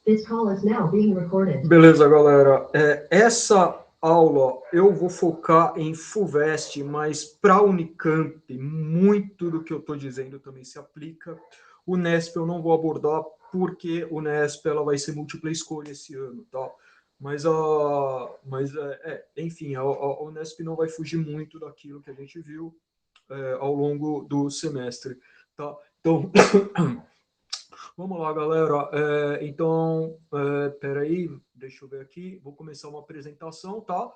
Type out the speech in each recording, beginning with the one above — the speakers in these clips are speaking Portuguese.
This call is now being recorded. Beleza, galera. Essa aula eu vou focar em FUVEST, mas para Unicamp, muito do que eu estou dizendo também se aplica. O Unesp eu não vou abordar, porque o Unesp ela vai ser múltipla escolha esse ano, tá? Enfim, a Unesp não vai fugir muito daquilo que a gente viu ao longo do semestre, tá? Então, vamos lá, galera. Peraí, deixa eu ver aqui. Vou começar uma apresentação, tá?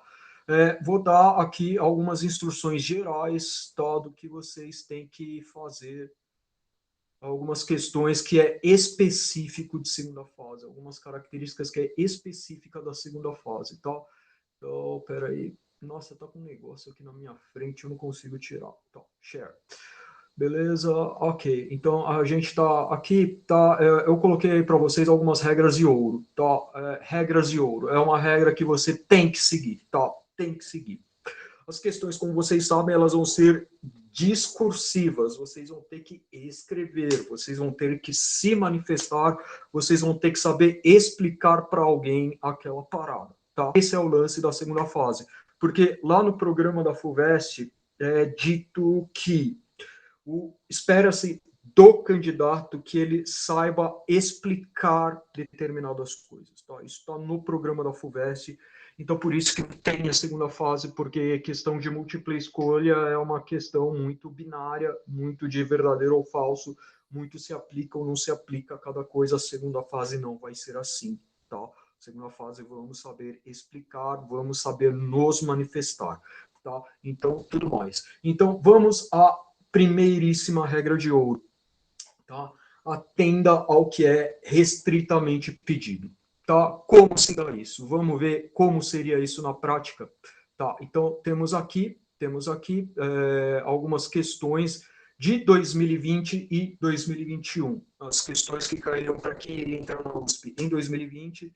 Vou dar aqui algumas instruções gerais, tá, do que vocês têm que fazer. Algumas questões que é específico de segunda fase, algumas características que é específica da segunda fase, tá? Então, peraí. Nossa, tá com um negócio aqui na minha frente, eu não consigo tirar. Tá, share. Beleza, ok. Então a gente está aqui, tá? Eu coloquei para vocês algumas regras de ouro, tá? Regras de ouro é uma regra que você tem que seguir, tá? Tem que seguir. As questões, como vocês sabem, elas vão ser discursivas. Vocês vão ter que escrever, vocês vão ter que se manifestar, vocês vão ter que saber explicar para alguém aquela parada, tá? Esse é o lance da segunda fase, porque lá no programa da FUVEST é dito que espera-se do candidato que ele saiba explicar determinadas coisas. Tá? Isso está no programa da FUVEST, então por isso que tem a segunda fase, porque a questão de múltipla escolha é uma questão muito binária, muito de verdadeiro ou falso, muito se aplica ou não se aplica a cada coisa. A segunda fase não vai ser assim. Tá? Segunda fase, vamos saber explicar, vamos saber nos manifestar. Tá? Então, tudo mais. Então, vamos a primeiríssima regra de ouro, tá? Atenda ao que é restritamente pedido, tá? Como se dá isso? Vamos ver como seria isso na prática, tá? Então, temos aqui algumas questões de 2020 e 2021, as questões que caíram para quem iria entrar na USP em 2020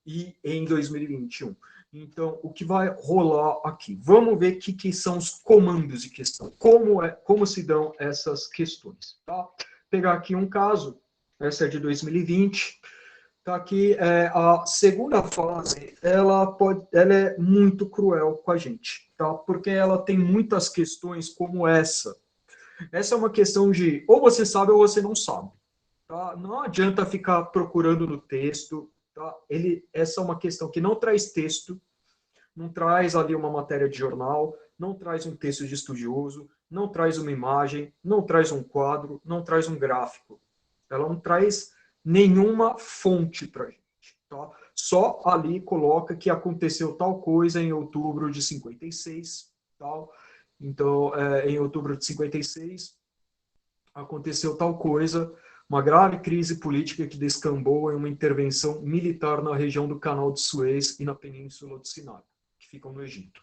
e em 2021. Então, o que vai rolar aqui? Vamos ver o que são os comandos de questão. Como se dão essas questões. Tá? Pegar aqui um caso, essa é de 2020. Tá aqui, a segunda fase, ela é muito cruel com a gente, tá? Porque ela tem muitas questões como essa. Essa é uma questão de ou você sabe ou você não sabe. Tá? Não adianta ficar procurando no texto. Tá? Essa é uma questão que não traz texto, não traz ali uma matéria de jornal, não traz um texto de estudioso, não traz uma imagem, não traz um quadro, não traz um gráfico. Ela não traz nenhuma fonte para a gente. Tá? Só ali coloca que aconteceu tal coisa em outubro de 56. Tal. Então, em outubro de 56, aconteceu tal coisa, uma grave crise política que descambou em uma intervenção militar na região do Canal de Suez e na Península do Sinai, que ficam no Egito.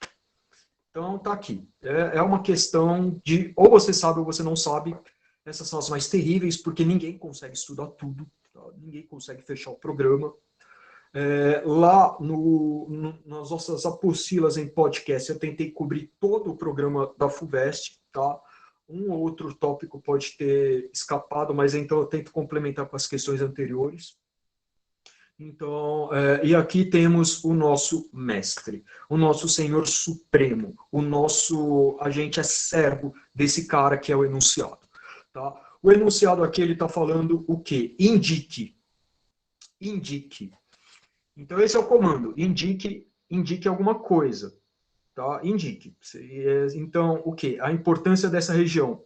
Então, tá aqui. É uma questão de ou você sabe ou você não sabe. Essas são as mais terríveis, porque ninguém consegue estudar tudo, tá? Ninguém consegue fechar o programa. Lá nas nossas apostilas em podcast, eu tentei cobrir todo o programa da FUVEST, tá? Um ou outro tópico pode ter escapado, mas então eu tento complementar com as questões anteriores. Então, e aqui temos o nosso mestre, o nosso Senhor Supremo, a gente é servo desse cara que é o enunciado. Tá? O enunciado aqui, ele está falando o quê? Indique. Indique. Então, esse é o comando. Indique alguma coisa. Tá? Indique. Então, o quê? A importância dessa região.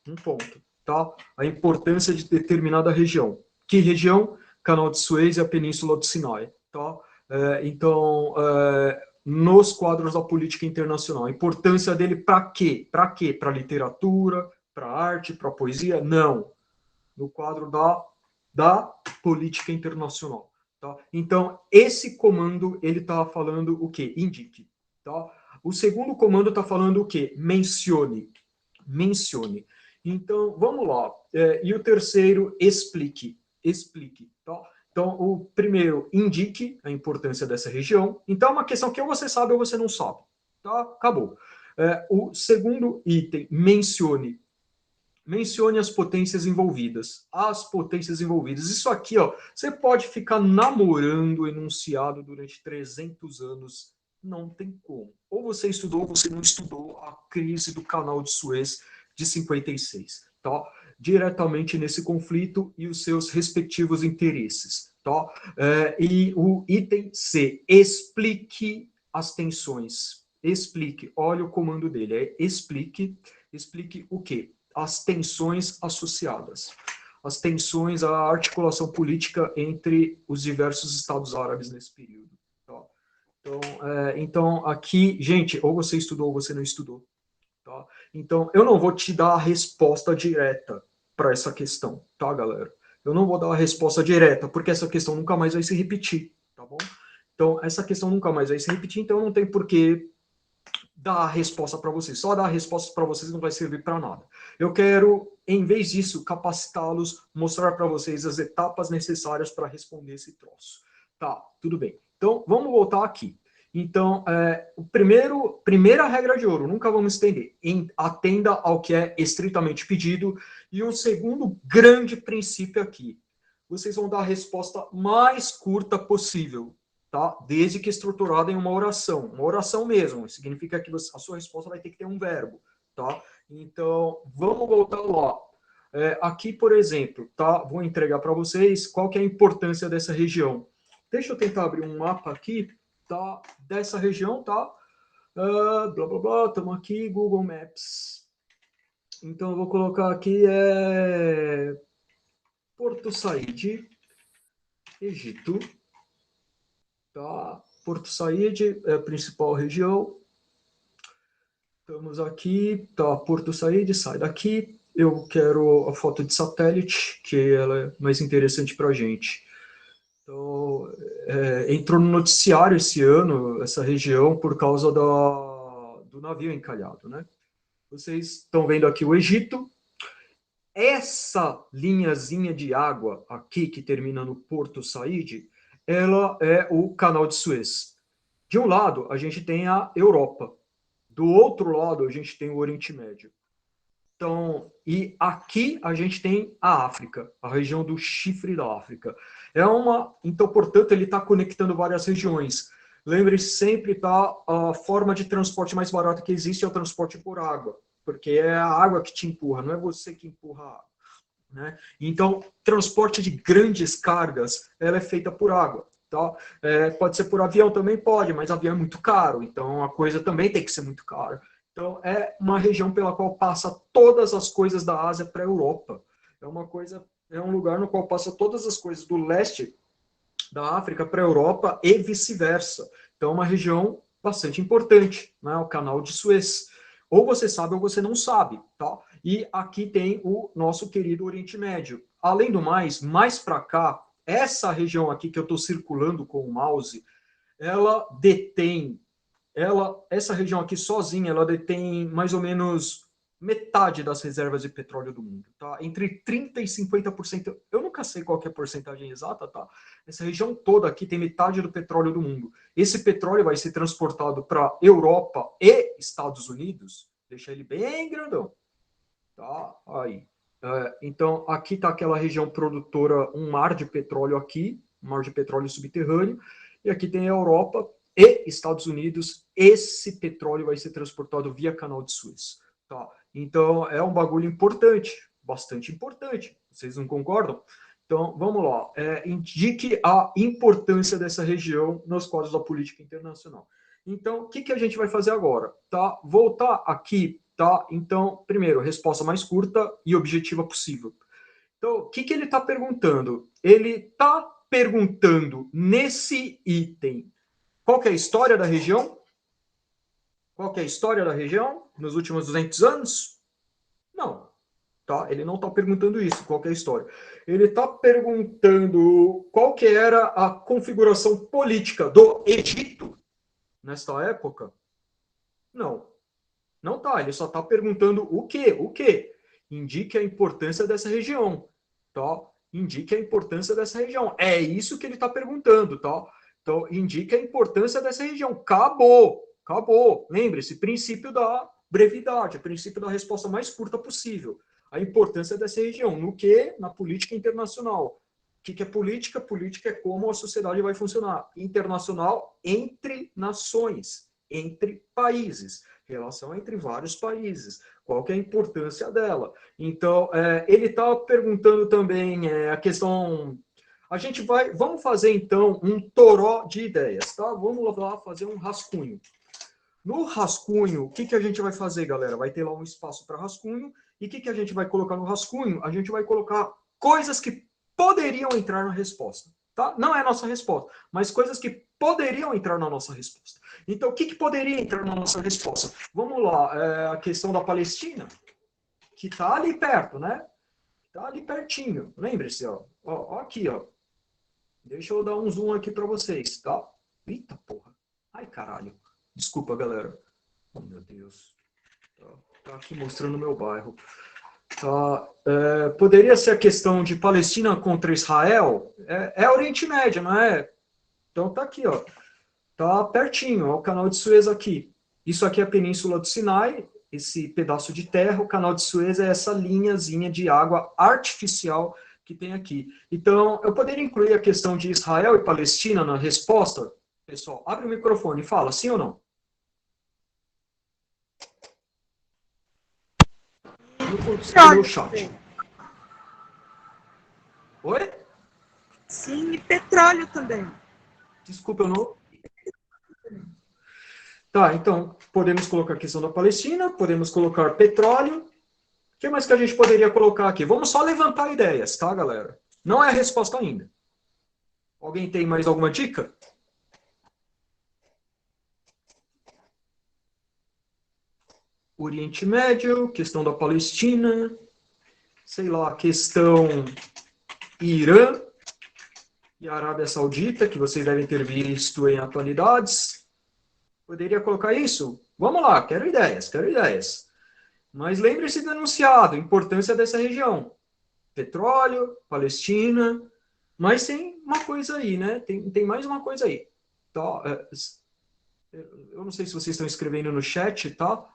Um ponto. Tá? A importância de determinada região. Que região? Canal de Suez e a Península do Sinai. Tá? Então, nos quadros da política internacional. A importância dele para quê? Para quê? Para literatura, para arte, para poesia? Não. No quadro da política internacional. Tá? Então, esse comando, ele está falando o quê? Indique. Tá? O segundo comando está falando o quê? Mencione. Mencione. Então, vamos lá. E o terceiro, explique. Explique. Tá? Então, o primeiro, indique a importância dessa região. Então, é uma questão que ou você sabe ou você não sabe. Tá? Acabou. O segundo item, mencione. Mencione as potências envolvidas. As potências envolvidas. Isso aqui, ó, você pode ficar namorando o enunciado durante 300 anos. Não tem como. Ou você estudou ou você não estudou a crise do Canal de Suez de 56, tá? Diretamente nesse conflito e os seus respectivos interesses, tá? E o item C, explique as tensões. Explique, olha o comando dele, explique o quê? As tensões associadas. As tensões, a articulação política entre os diversos estados árabes nesse período. Tá? Então, aqui, gente, ou você estudou ou você não estudou. Tá? Então, eu não vou te dar a resposta direta para essa questão, tá, galera? Eu não vou dar a resposta direta, porque essa questão nunca mais vai se repetir, tá bom? Então, essa questão nunca mais vai se repetir, então não tem por que dar a resposta para vocês. Só dar a resposta para vocês não vai servir para nada. Eu quero, em vez disso, capacitá-los, mostrar para vocês as etapas necessárias para responder esse troço. Tá, tudo bem. Então, vamos voltar aqui. Então, primeira regra de ouro, nunca vamos estender. Atenda ao que é estritamente pedido. E um segundo grande princípio aqui. Vocês vão dar a resposta mais curta possível. Tá? Desde que estruturada em uma oração mesmo, significa que a sua resposta vai ter que ter um verbo, tá? Então, vamos voltar lá. Aqui, por exemplo, tá? Vou entregar para vocês qual que é a importância dessa região. Deixa eu tentar abrir um mapa aqui, tá? Dessa região, tá? Blá, blá, blá, estamos aqui, Google Maps. Então, eu vou colocar aqui, Porto Said, Egito. Tá? Porto Said é a principal região. Estamos aqui, tá? Porto Said, sai daqui. Eu quero a foto de satélite, que ela é mais interessante para a gente. Então, entrou no noticiário esse ano, essa região, por causa do navio encalhado, né? Vocês estão vendo aqui o Egito. Essa linhazinha de água aqui, que termina no Porto Said, ela é o Canal de Suez. De um lado, a gente tem a Europa. Do outro lado, a gente tem o Oriente Médio. Então, e aqui a gente tem a África, a região do chifre da África. Então, portanto, ele está conectando várias regiões. Lembre-se sempre, tá? A forma de transporte mais barata que existe é o transporte por água, porque é a água que te empurra, não é você que empurra a água. Né? Então, transporte de grandes cargas, ela é feita por água. Tá? Pode ser por avião também, pode, mas avião é muito caro, então a coisa também tem que ser muito cara. Então, é uma região pela qual passa todas as coisas da Ásia para a Europa. É um lugar no qual passa todas as coisas do leste da África para a Europa e vice-versa. Então, é uma região bastante importante, né? O Canal de Suez. Ou você sabe ou você não sabe, tá? E aqui tem o nosso querido Oriente Médio. Além do mais para cá, essa região aqui que eu estou circulando com o mouse, essa região aqui sozinha, ela detém mais ou menos metade das reservas de petróleo do mundo, tá? Entre 30% e 50%, eu nunca sei qual que é a porcentagem exata, tá? Essa região toda aqui tem metade do petróleo do mundo. Esse petróleo vai ser transportado para Europa e Estados Unidos, deixa ele bem grandão, tá? Aí. Então, aqui está aquela região produtora, um mar de petróleo aqui, um mar de petróleo subterrâneo, e aqui tem a Europa e Estados Unidos. Esse petróleo vai ser transportado via Canal de Suez, tá? Então, é um bagulho importante, bastante importante. Vocês não concordam? Então, vamos lá. Indique a importância dessa região nos quadros da política internacional. Então, o que a gente vai fazer agora? Tá? Voltar aqui, tá? Então, primeiro, resposta mais curta e objetiva possível. Então, o que ele está perguntando? Ele está perguntando nesse item qual que é a história da região? Qual que é a história da região nos últimos 200 anos? Não. Tá? Ele não está perguntando isso, qual que é a história. Ele está perguntando qual que era a configuração política do Egito nesta época. Não. Não tá. Ele só está perguntando o quê? O quê? Indique a importância dessa região. Tá? Indique a importância dessa região. É isso que ele está perguntando, tá? Então, indique a importância dessa região. Acabou. Acabou. Lembre-se, princípio da brevidade, princípio da resposta mais curta possível. a importância dessa região. No que? Na política internacional. O que é política? Política é como a sociedade vai funcionar. Internacional, entre nações, entre países. Relação entre vários países. Qual que é a importância dela? Então, ele está perguntando também a questão... Vamos fazer, então, um toró de ideias, tá? Vamos lá fazer um rascunho. No rascunho, o que a gente vai fazer, galera? Vai ter lá um espaço para rascunho. E o que a gente vai colocar no rascunho? A gente vai colocar coisas que poderiam entrar na resposta, tá? Não é a nossa resposta, mas coisas que poderiam entrar na nossa resposta. Então, o que poderia entrar na nossa resposta? Vamos lá, a questão da Palestina, que está ali perto, né? Está ali pertinho. Lembre-se, ó, aqui, ó. Deixa eu dar um zoom aqui para vocês, tá? Eita porra. Ai, caralho. Desculpa, galera. Oh, meu Deus. Tá aqui mostrando o meu bairro. Tá, poderia ser a questão de Palestina contra Israel? É Oriente Médio, não é? Então tá aqui, ó. Tá pertinho, ó, o canal de Suez aqui. Isso aqui é a Península do Sinai, esse pedaço de terra. O canal de Suez é essa linhazinha de água artificial que tem aqui. Então, eu poderia incluir a questão de Israel e Palestina na resposta? Pessoal, abre o microfone e fala, sim ou não? No chat. Oi? Sim, e petróleo também. Desculpa, eu não... Tá, então, podemos colocar a questão da Palestina, podemos colocar petróleo. O que mais que a gente poderia colocar aqui? Vamos só levantar ideias, tá, galera? Não é a resposta ainda. Alguém tem mais alguma dica? Oriente Médio, questão da Palestina, sei lá, questão Irã e Arábia Saudita, que vocês devem ter visto em atualidades. Poderia colocar isso? Vamos lá, quero ideias, quero ideias. Mas lembre-se do enunciado, importância dessa região. Petróleo, Palestina, mas tem uma coisa aí, né? Tem mais uma coisa aí. Tá? Eu não sei se vocês estão escrevendo no chat, tá?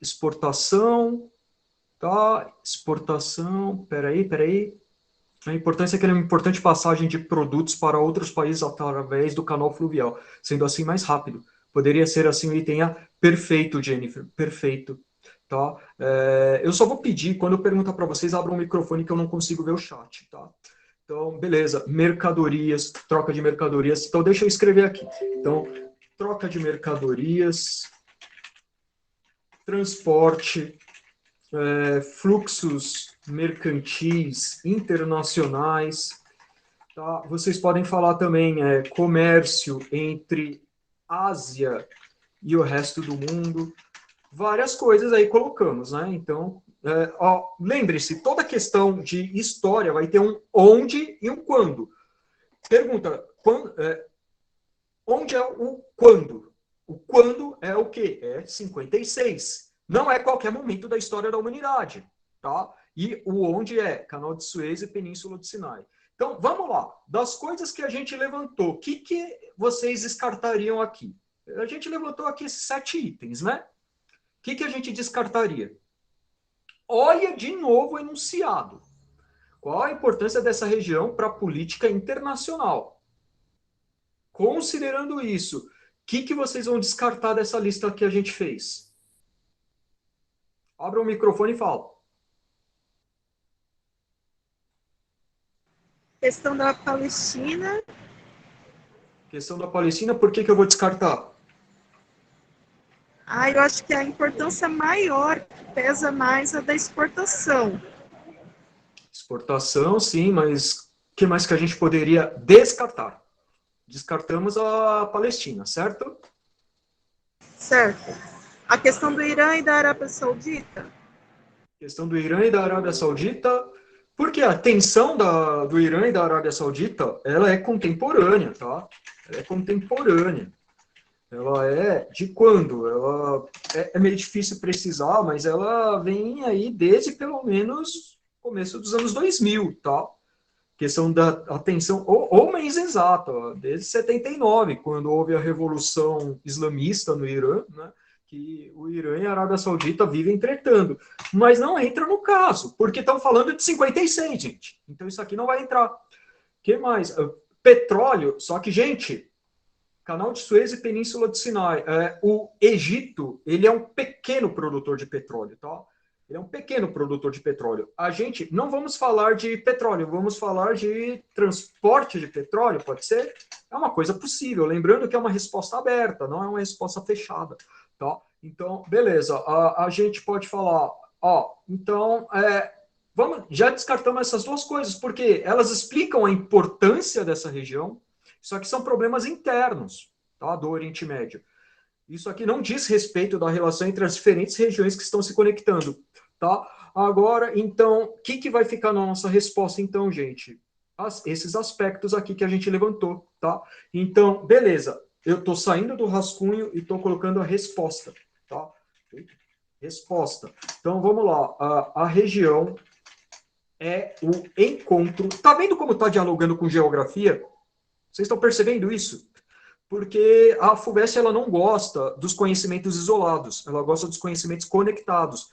Exportação, tá? Exportação, peraí. A importância é que é uma importante passagem de produtos para outros países através do canal fluvial, sendo assim mais rápido. Poderia ser assim o item A. Perfeito, Jennifer, perfeito. Tá? Eu só vou pedir, quando eu perguntar para vocês, abram o microfone que eu não consigo ver o chat. Tá? Então, beleza. Mercadorias, troca de mercadorias. Então, deixa eu escrever aqui. Então, troca de mercadorias, transporte, fluxos mercantis internacionais. Tá? Vocês podem falar também comércio entre Ásia e o resto do mundo. Várias coisas aí colocamos, né? Então, lembre-se, toda questão de história vai ter um onde e um quando. Pergunta, onde é o quando? O quando é o quê? É 56. Não é qualquer momento da história da humanidade, tá? E o onde é Canal de Suez e Península do Sinai. Então, vamos lá. Das coisas que a gente levantou, o que vocês descartariam aqui? A gente levantou aqui esses 7 itens, né? O que a gente descartaria? Olha de novo o enunciado. Qual a importância dessa região para a política internacional? Considerando isso, o que vocês vão descartar dessa lista que a gente fez? Abra o microfone e fala. Questão da Palestina. Questão da Palestina, por que eu vou descartar? Eu acho que a importância maior, pesa mais a da exportação. Exportação, sim, mas o que mais que a gente poderia descartar? Descartamos a Palestina, certo? Certo. A questão do Irã e da Arábia Saudita. Questão do Irã e da Arábia Saudita, porque a tensão do Irã e da Arábia Saudita, ela é contemporânea, tá? Ela é contemporânea. Ela é de quando? Ela é meio difícil precisar, mas ela vem aí desde pelo menos começo dos anos 2000, tá? Questão da tensão, ou mês exato, ó, desde 79, quando houve a Revolução Islamista no Irã, né? que o Irã e a Arábia Saudita vivem tretando, mas não entra no caso, porque estão falando de 56, gente. Então isso aqui não vai entrar. O que mais? Petróleo, só que, gente, Canal de Suez e Península do Sinai. O Egito, ele é um pequeno produtor de petróleo, tá? Ele é um pequeno produtor de petróleo. A gente não vamos falar de petróleo, vamos falar de transporte de petróleo, pode ser? É uma coisa possível. Lembrando que é uma resposta aberta, não é uma resposta fechada, tá? Então, beleza. A gente pode falar, então, já descartamos essas duas coisas, porque elas explicam a importância dessa região, só que são problemas internos, tá, do Oriente Médio. Isso aqui não diz respeito da relação entre as diferentes regiões que estão se conectando, tá? Agora, então, o que vai ficar na nossa resposta, então, gente? Esses aspectos aqui que a gente levantou, tá? Então, beleza. Eu estou saindo do rascunho e estou colocando a resposta, tá? Resposta. Então, vamos lá. A região é o encontro. Tá vendo como está dialogando com geografia? Vocês estão percebendo isso? Porque a FUVEST ela não gosta dos conhecimentos isolados, ela gosta dos conhecimentos conectados.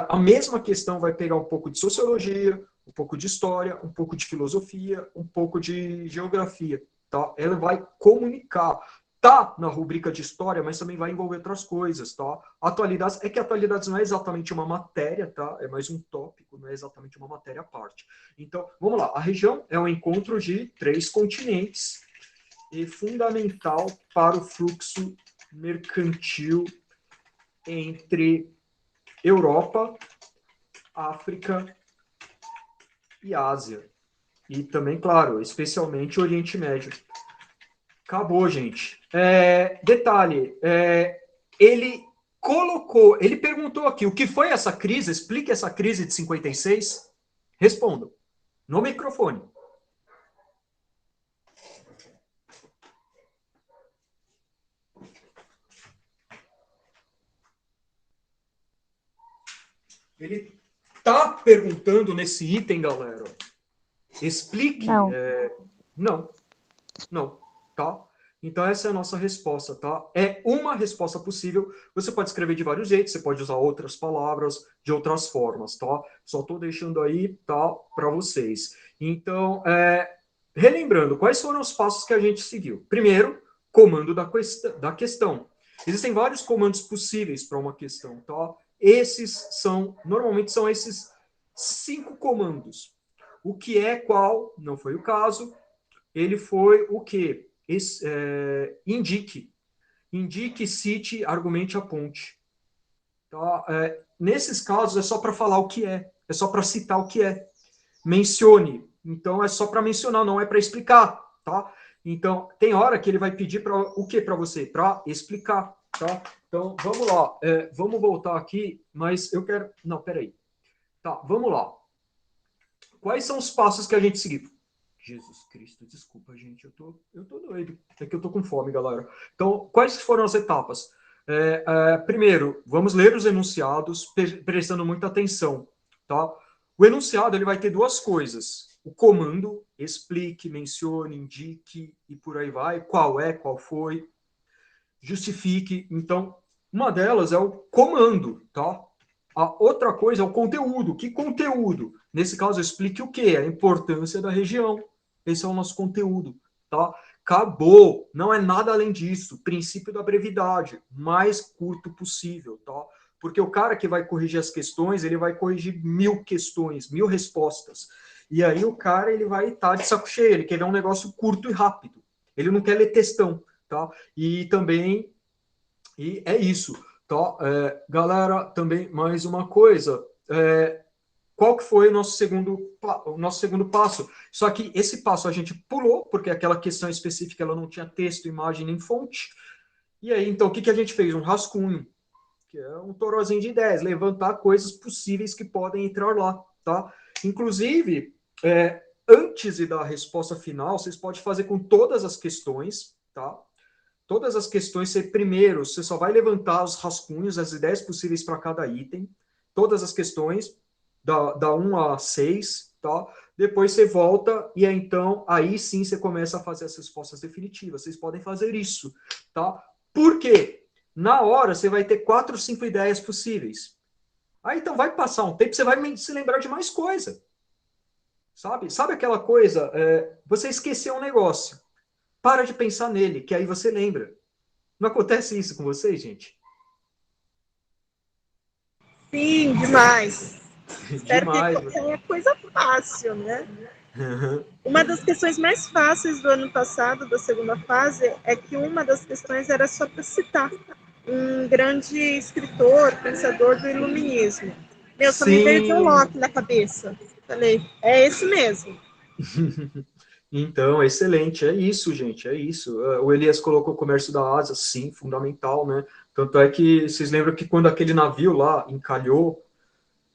A mesma questão vai pegar um pouco de sociologia, um pouco de história, um pouco de filosofia, um pouco de geografia. Tá? Ela vai comunicar. Tá na rubrica de história, mas também vai envolver outras coisas. Tá? Atualidades, que atualidades não é exatamente uma matéria, tá? É mais um tópico, não é exatamente uma matéria à parte. Então, vamos lá. A região é um encontro de 3 continentes, e fundamental para o fluxo mercantil entre Europa, África e Ásia. E também, claro, especialmente o Oriente Médio. Acabou, gente. Detalhe, ele perguntou aqui, o que foi essa crise? Explique essa crise de 56. Respondam. No microfone. Ele tá perguntando nesse item, galera. Explique. Não. Não, tá? Então essa é a nossa resposta, tá? É uma resposta possível. Você pode escrever de vários jeitos, você pode usar outras palavras, de outras formas, tá? Só tô deixando aí, tá, para vocês. Então, relembrando, quais foram os passos que a gente seguiu? Primeiro, comando da questão. Existem vários comandos possíveis para uma questão, tá? Normalmente são esses 5 comandos. O que é qual, não foi o caso. Ele foi o quê? Indique. Indique, cite, argumente, aponte. Tá? Nesses casos é só para falar o que é só para citar o que é. Mencione. Então é só para mencionar, não é para explicar, tá? Então tem hora que ele vai pedir para o que para você? Para explicar, tá? Então vamos lá. Vamos voltar aqui, mas eu quero. Não, peraí. Tá, vamos lá. Quais são os passos que a gente seguiu? Jesus Cristo, desculpa, gente, eu tô doido. É que eu tô com fome, galera. Então, quais foram as etapas? Primeiro, vamos ler os enunciados, prestando muita atenção, tá? O enunciado, ele vai ter 2 coisas. O comando, explique, mencione, indique, e por aí vai. Qual foi, justifique. Então, uma delas é o comando, tá? A outra coisa é o conteúdo. Que conteúdo? Nesse caso, explique o quê? A importância da região. Esse é o nosso conteúdo, tá? Acabou. Não é nada além disso. Princípio da brevidade. Mais curto possível, tá? Porque o cara que vai corrigir as questões, ele vai corrigir 1000 questões, 1000 respostas. E aí o cara, ele vai estar de saco cheio. Ele quer ver um negócio curto e rápido. Ele não quer ler textão, tá? E é isso. Tá? Galera, também mais uma coisa. Qual que foi o nosso segundo passo? Só que esse passo a gente pulou, porque aquela questão específica ela não tinha texto, imagem nem fonte. E aí, então, o que a gente fez? Um rascunho, que é um torozinho de ideias, levantar coisas possíveis que podem entrar lá. Tá? Inclusive, antes de dar a resposta final, vocês podem fazer com todas as questões, tá? Todas as questões, primeiro, você só vai levantar os rascunhos, as ideias possíveis para cada item, todas as questões, da 1 a 6, tá? Depois você volta e então, aí sim você começa a fazer as respostas definitivas. Vocês podem fazer isso, tá? Por quê? na hora você vai ter 4, 5 ideias possíveis. Aí então vai passar um tempo, você vai se lembrar de mais coisa. Sabe aquela coisa, você esqueceu um negócio. Para de pensar nele, que aí você lembra. Não acontece isso com vocês, gente? Sim, demais. Espero que Demais. é coisa fácil, né? Uma das questões mais fáceis do ano passado, da segunda fase, é que uma das questões era só para citar um grande escritor, pensador do iluminismo. Meu, só me veio John Sim. Locke na cabeça. Falei, é esse mesmo. Então, excelente. É isso, gente. É isso. O Elias colocou o comércio da Ásia, sim, fundamental, né? Tanto é que vocês lembram que quando aquele navio lá encalhou,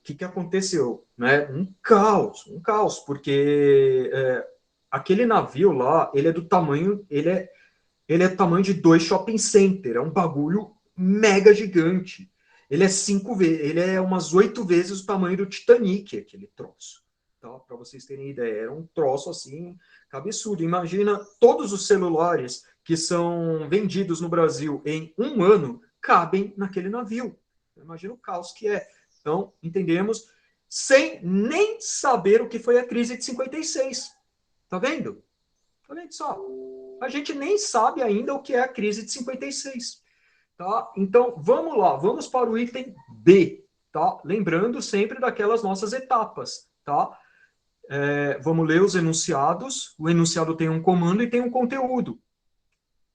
o que aconteceu? Né? Um caos, porque aquele navio lá, ele é do tamanho, ele é do tamanho de 2 shopping center, é um bagulho mega gigante. Ele é 5 vezes, ele é umas 8 vezes o tamanho do Titanic, aquele troço. Tá? Para vocês terem ideia, era um troço assim, absurdo. Imagina todos os celulares que são vendidos no Brasil em um ano cabem naquele navio. Imagina o caos que é. Então, entendemos, sem nem saber o que foi a crise de 56. Tá vendo? Tá vendo só? A gente nem sabe ainda o que é a crise de 56. Tá? Então, vamos lá, vamos para o item B. Tá? Lembrando sempre daquelas nossas etapas. Tá? Vamos ler os enunciados. O enunciado tem um comando e tem um conteúdo.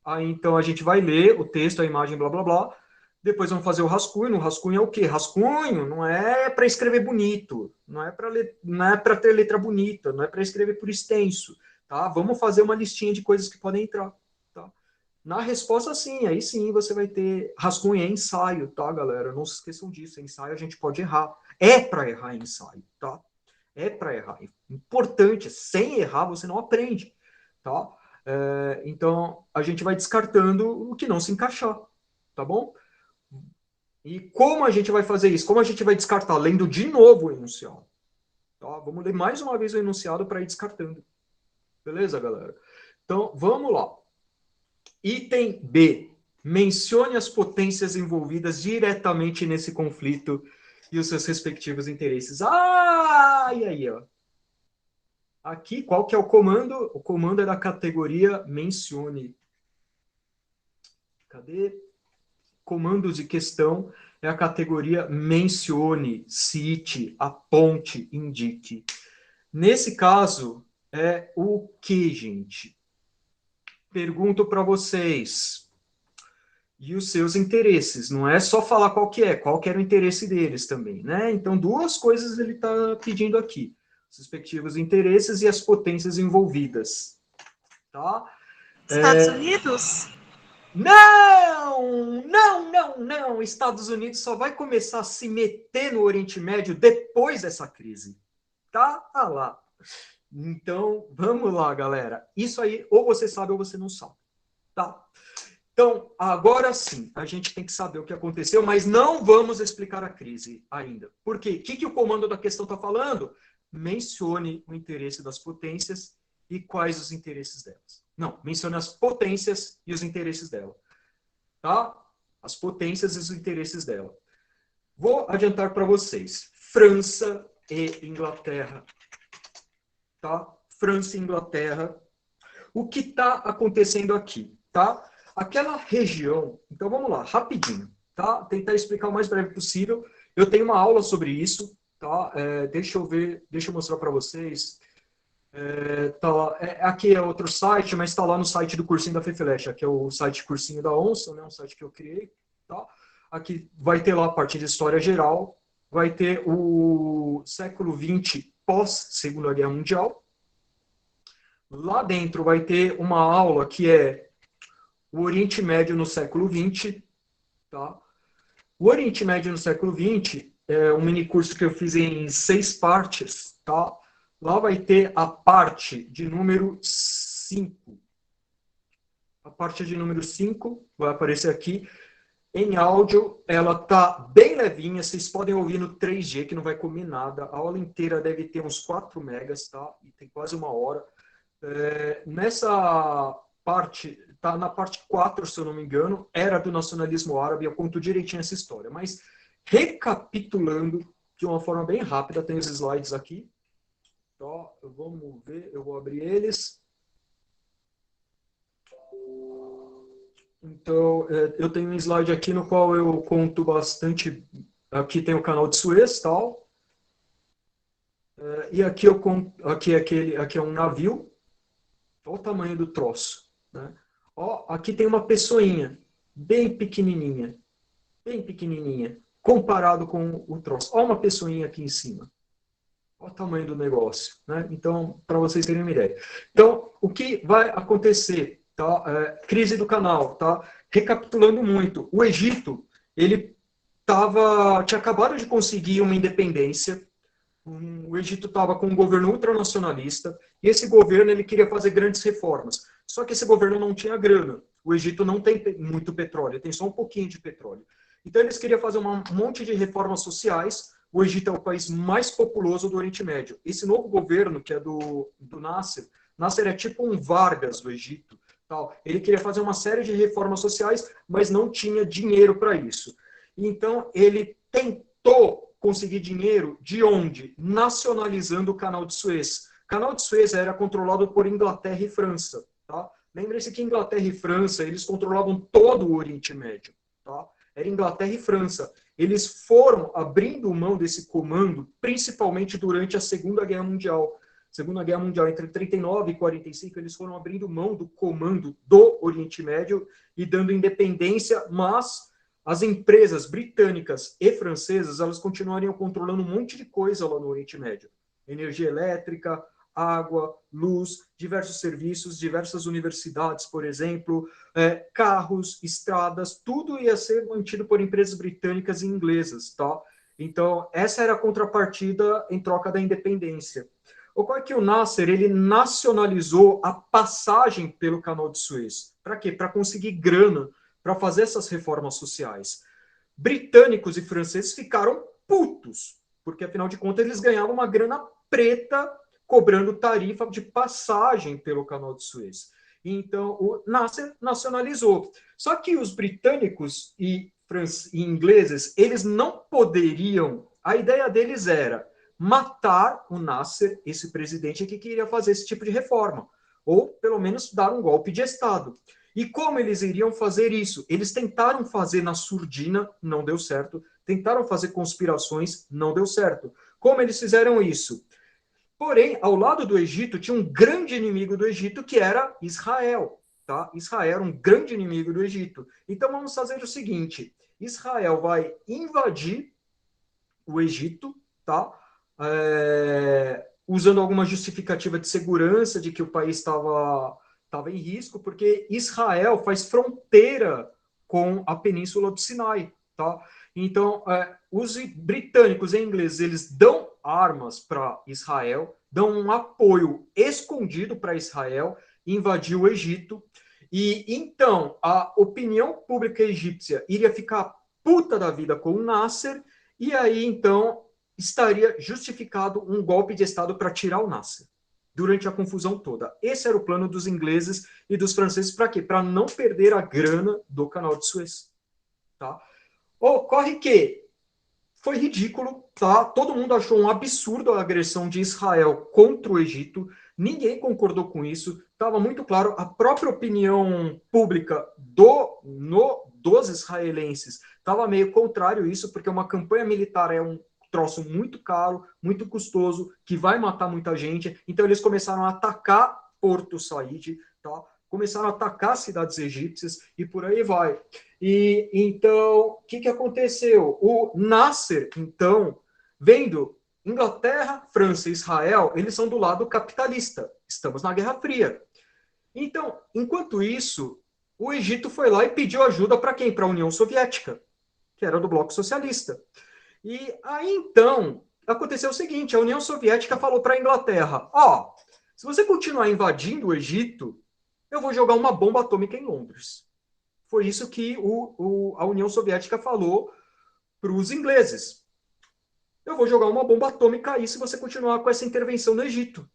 Aí, então, a gente vai ler o texto, a imagem, blá, blá, blá. Depois vamos fazer o rascunho. No rascunho é o quê? Rascunho não é para escrever bonito, não é para ter letra bonita, não é para escrever por extenso. Tá? Vamos fazer uma listinha de coisas que podem entrar. Tá? Na resposta, sim, aí sim você vai ter rascunho, é ensaio, tá, galera? Não se esqueçam disso, ensaio a gente pode errar. É para errar em ensaio, tá? É para errar. Importante, sem errar você não aprende, tá? Então, a gente vai descartando o que não se encaixar, tá bom? E como a gente vai fazer isso? Como a gente vai descartar? Lendo de novo o enunciado. Tá? Vamos ler mais uma vez o enunciado para ir descartando. Beleza, galera? Então, vamos lá. Item B. Mencione as potências envolvidas diretamente nesse conflito e os seus respectivos interesses. E aí, ó. Aqui, qual que é o comando? O comando é da categoria mencione. Cadê? Comandos de questão é a categoria mencione, cite, aponte, indique. Nesse caso, é o que, gente? Pergunto para vocês. E os seus interesses, não é só falar qual que era o interesse deles também, né? Então, duas coisas ele está pedindo aqui. Os respectivos interesses e as potências envolvidas. Tá? Estados Unidos? Não! Não, não, não! Estados Unidos só vai começar a se meter no Oriente Médio depois dessa crise. Tá? Ah lá. Então, vamos lá, galera. Isso aí, ou você sabe ou você não sabe. Tá? Então, agora sim, a gente tem que saber o que aconteceu, mas não vamos explicar a crise ainda. Por quê? O que o comando da questão está falando? Mencione o interesse das potências e quais os interesses delas. Não, mencione as potências e os interesses dela. Tá? As potências e os interesses dela. Vou adiantar para vocês. França e Inglaterra. Tá? França e Inglaterra. O que está acontecendo aqui? Tá? Aquela região, então vamos lá, rapidinho, tá? Tentar explicar o mais breve possível. Eu tenho uma aula sobre isso, tá? Deixa eu mostrar para vocês. Aqui é outro site, mas está lá no site do cursinho da Fefelecha, que é o site Cursinho da Onça, né? Um site que eu criei, tá? Aqui vai ter lá a parte de história geral, vai ter o século XX pós Segunda Guerra Mundial. Lá dentro vai ter uma aula que é o Oriente Médio no século XX. Tá? O Oriente Médio no século XX é um mini curso que eu fiz em 6 partes. Tá? Lá vai ter a parte de número 5. A parte de número 5 vai aparecer aqui. Em áudio, ela tá bem levinha. Vocês podem ouvir no 3G, que não vai comer nada. A aula inteira deve ter uns 4 megas, tá? E tem quase 1 hora. Nessa parte tá na parte 4, se eu não me engano, Era do Nacionalismo Árabe, eu conto direitinho essa história. Mas, recapitulando de uma forma bem rápida, tem os slides aqui. Então, vamos ver, eu vou abrir eles. Então, eu tenho um slide aqui no qual eu conto bastante. Aqui tem o canal de Suez, tal. E aqui eu conto, aqui é um navio. Olha o tamanho do troço, né? Ó, aqui tem uma pessoinha, bem pequenininha, comparado com o troço. Olha uma pessoinha aqui em cima. Olha o tamanho do negócio, né? Então, para vocês terem uma ideia. Então, o que vai acontecer? Tá? Crise do canal, tá? Recapitulando muito, o Egito, ele tinha acabado de conseguir uma independência. O Egito estava com um governo ultranacionalista e esse governo ele queria fazer grandes reformas. Só que esse governo não tinha grana. O Egito não tem muito petróleo, tem só um pouquinho de petróleo. Então eles queriam fazer um monte de reformas sociais. O Egito é o país mais populoso do Oriente Médio. Esse novo governo, que é do Nasser, Nasser é tipo um Vargas do Egito. Tal. Ele queria fazer uma série de reformas sociais, mas não tinha dinheiro para isso. Então ele tentou conseguir dinheiro de onde? Nacionalizando o Canal de Suez. O Canal de Suez era controlado por Inglaterra e França. Tá? Lembre-se que Inglaterra e França, eles controlavam todo o Oriente Médio. Tá? Era Inglaterra e França. Eles foram abrindo mão desse comando, principalmente durante a Segunda Guerra Mundial. Segunda Guerra Mundial, entre 39 e 45, eles foram abrindo mão do comando do Oriente Médio e dando independência, mas as empresas britânicas e francesas, elas continuariam controlando um monte de coisa lá no Oriente Médio. Energia elétrica, água, luz, diversos serviços, diversas universidades, por exemplo, carros, estradas, tudo ia ser mantido por empresas britânicas e inglesas, tá? Então, essa era a contrapartida em troca da independência. Ocorre que o Nasser, ele nacionalizou a passagem pelo Canal de Suez. Para quê? Para conseguir grana, para fazer essas reformas sociais. Britânicos e franceses ficaram putos, porque, afinal de contas, eles ganhavam uma grana preta cobrando tarifa de passagem pelo Canal de Suez. Então, o Nasser nacionalizou. Só que os britânicos e ingleses, eles não poderiam... A ideia deles era matar o Nasser, esse presidente que queria fazer esse tipo de reforma, ou, pelo menos, dar um golpe de Estado. E como eles iriam fazer isso? Eles tentaram fazer na surdina, não deu certo. Tentaram fazer conspirações, não deu certo. Como eles fizeram isso? Porém, ao lado do Egito, tinha um grande inimigo do Egito, que era Israel. Tá? Israel era um grande inimigo do Egito. Então, vamos fazer o seguinte. Israel vai invadir o Egito, tá? Usando alguma justificativa de segurança, de que o país estava em risco, porque Israel faz fronteira com a Península do Sinai, tá? Então, os britânicos e ingleses, eles dão armas para Israel, dão um apoio escondido para Israel invadir o Egito, e então a opinião pública egípcia iria ficar puta da vida com o Nasser, e aí então estaria justificado um golpe de Estado para tirar o Nasser durante a confusão toda. Esse era o plano dos ingleses e dos franceses, para quê? Para não perder a grana do Canal de Suez. Tá? Ocorre que foi ridículo, tá? Todo mundo achou um absurdo a agressão de Israel contra o Egito, ninguém concordou com isso, estava muito claro, a própria opinião pública dos israelenses estava meio contrário a isso, porque uma campanha militar é um troço muito caro, muito custoso, que vai matar muita gente. Então eles começaram a atacar Porto Said, tá? Começaram a atacar cidades egípcias e por aí vai. E então, o que aconteceu? O Nasser, então, vendo Inglaterra, França e Israel, eles são do lado capitalista. Estamos na Guerra Fria. Então, enquanto isso, o Egito foi lá e pediu ajuda para quem? Para a União Soviética, que era do bloco socialista. E aí, então, aconteceu o seguinte, a União Soviética falou para a Inglaterra, se você continuar invadindo o Egito, eu vou jogar uma bomba atômica em Londres. Foi isso que a União Soviética falou para os ingleses. Eu vou jogar uma bomba atômica aí se você continuar com essa intervenção no Egito.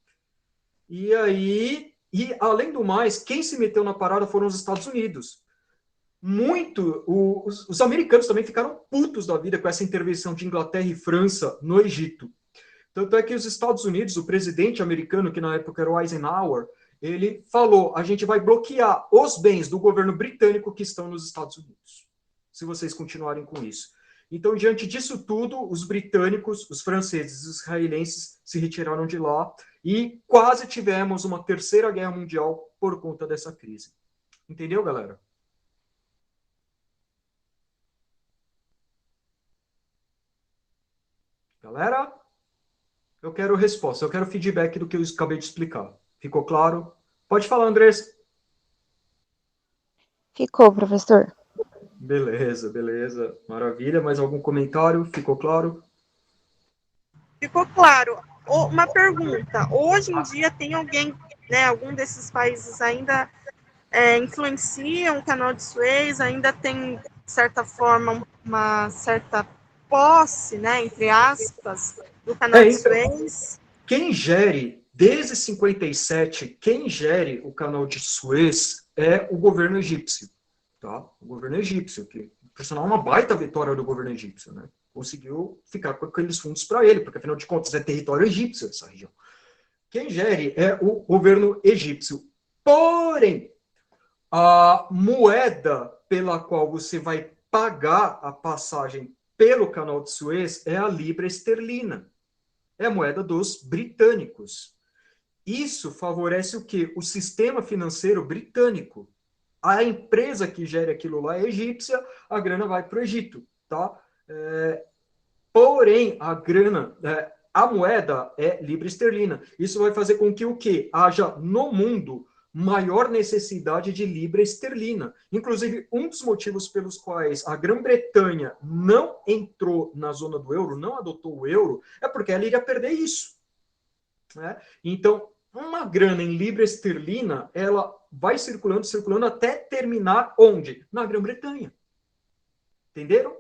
E aí, E, além do mais, quem se meteu na parada foram os Estados Unidos. Os americanos também ficaram putos da vida com essa intervenção de Inglaterra e França no Egito. Tanto é que os Estados Unidos, o presidente americano, que na época era o Eisenhower, ele falou, a gente vai bloquear os bens do governo britânico que estão nos Estados Unidos, se vocês continuarem com isso. Então, diante disso tudo, os britânicos, os franceses e os israelenses se retiraram de lá e quase tivemos uma terceira guerra mundial por conta dessa crise. Entendeu, galera? Galera, eu quero resposta, eu quero feedback do que eu acabei de explicar. Ficou claro? Pode falar, Andrés. Ficou, professor. Beleza, beleza. Maravilha. Mais algum comentário? Ficou claro? Ficou claro. Uma pergunta. Hoje em dia tem alguém, né, algum desses países ainda influenciam o canal de Suez, ainda tem, de certa forma, uma certa posse, né, entre aspas, do canal de Suez? Quem gere, desde 57, quem gere o canal de Suez é o governo egípcio. Tá? O governo egípcio, que, por sinal, é uma baita vitória do governo egípcio, né? Conseguiu ficar com aqueles fundos para ele, porque, afinal de contas, é território egípcio essa região. Quem gere é o governo egípcio. Porém, a moeda pela qual você vai pagar a passagem pelo canal de Suez é a libra esterlina. É a moeda dos britânicos. Isso favorece o quê? O sistema financeiro britânico. A empresa que gera aquilo lá é egípcia, a grana vai para o Egito, tá? Porém, a moeda é libra esterlina. Isso vai fazer com que o quê? Haja no mundo maior necessidade de libra esterlina. Inclusive, um dos motivos pelos quais a Grã-Bretanha não entrou na zona do euro, não adotou o euro, é porque ela iria perder isso. Né? Então, uma grana em libra esterlina, ela vai circulando até terminar onde? Na Grã-Bretanha. Entenderam?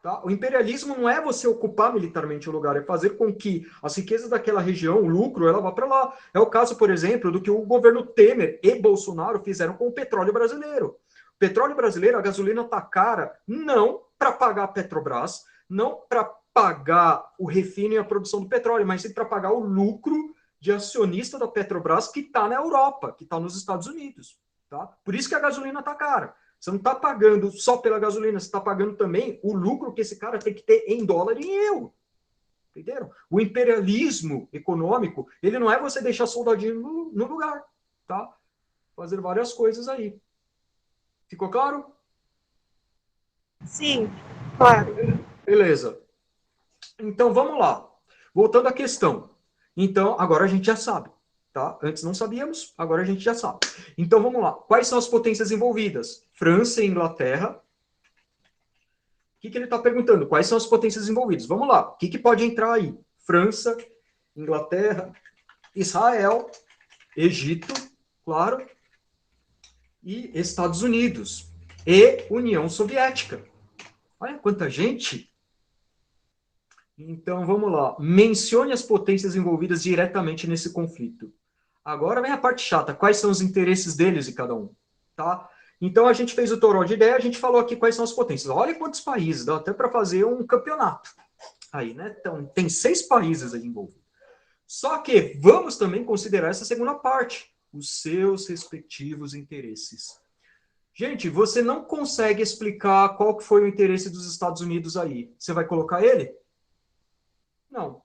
Tá? O imperialismo não é você ocupar militarmente o lugar, é fazer com que as riquezas daquela região, o lucro, ela vá para lá. É o caso, por exemplo, do que o governo Temer e Bolsonaro fizeram com o petróleo brasileiro. O petróleo brasileiro, a gasolina está cara, não para pagar a Petrobras, não para pagar o refino e a produção do petróleo, mas sim para pagar o lucro de acionista da Petrobras que está na Europa, que está nos Estados Unidos. Tá? Por isso que a gasolina está cara. Você não está pagando só pela gasolina, você está pagando também o lucro que esse cara tem que ter em dólar e em euro. Entenderam? O imperialismo econômico, ele não é você deixar soldadinho no lugar, tá? Fazer várias coisas aí. Ficou claro? Sim, claro. Beleza. Então, vamos lá. Voltando à questão. Então, agora a gente já sabe. Tá? Antes não sabíamos, agora a gente já sabe. Então vamos lá. Quais são as potências envolvidas? França e Inglaterra. O que ele está perguntando? Quais são as potências envolvidas? Vamos lá. O que pode entrar aí? França, Inglaterra, Israel, Egito, claro, e Estados Unidos. E União Soviética. Olha quanta gente. Então vamos lá. Mencione as potências envolvidas diretamente nesse conflito. Agora vem a parte chata. Quais são os interesses deles e cada um? Tá? Então, a gente fez o toró de ideia, a gente falou aqui quais são as potências. Olha quantos países, dá até para fazer um campeonato. Aí, né? Então, tem 6 países aí envolvidos. Só que vamos também considerar essa segunda parte, os seus respectivos interesses. Gente, você não consegue explicar qual que foi o interesse dos Estados Unidos aí. Você vai colocar ele? Não.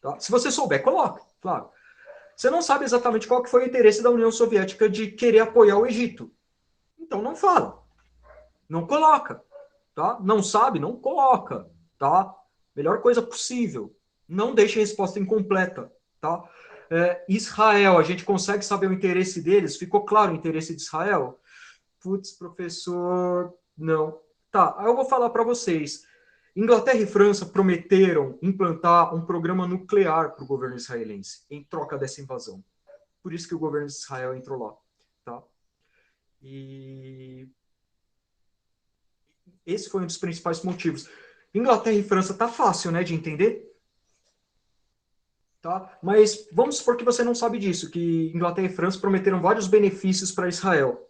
Tá? Se você souber, coloca, claro. Você não sabe exatamente qual que foi o interesse da União Soviética de querer apoiar o Egito. Então não fala. Não coloca. Tá? Não sabe? Não coloca. Tá? Melhor coisa possível. Não deixe a resposta incompleta. Tá? Israel, a gente consegue saber o interesse deles? Ficou claro o interesse de Israel? Putz, professor, não. Tá, eu vou falar para vocês. Inglaterra e França prometeram implantar um programa nuclear para o governo israelense em troca dessa invasão. Por isso que o governo de Israel entrou lá. Tá? E esse foi um dos principais motivos. Inglaterra e França tá fácil, né, de entender? Tá? Mas vamos supor que você não sabe disso, que Inglaterra e França prometeram vários benefícios para Israel.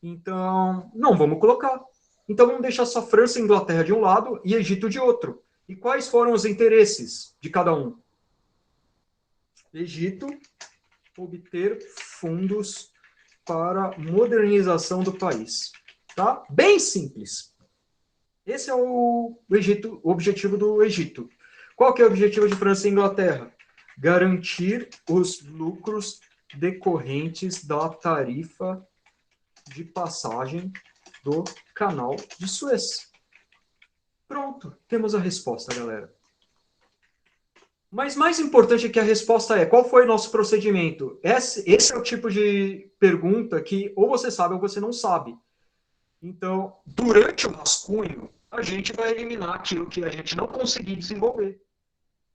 Então, não vamos colocar. Então vamos deixar só França e Inglaterra de um lado e Egito de outro. E quais foram os interesses de cada um? Egito, obter fundos para modernização do país. Tá? Bem simples. Esse é o objetivo do Egito. Qual que é o objetivo de França e Inglaterra? Garantir os lucros decorrentes da tarifa de passagem do canal de Suez. Pronto, temos a resposta, galera. Mas mais importante é que a resposta é, qual foi o nosso procedimento? Esse é o tipo de pergunta que ou você sabe ou você não sabe. Então, durante o rascunho, a gente vai eliminar aquilo que a gente não conseguir desenvolver.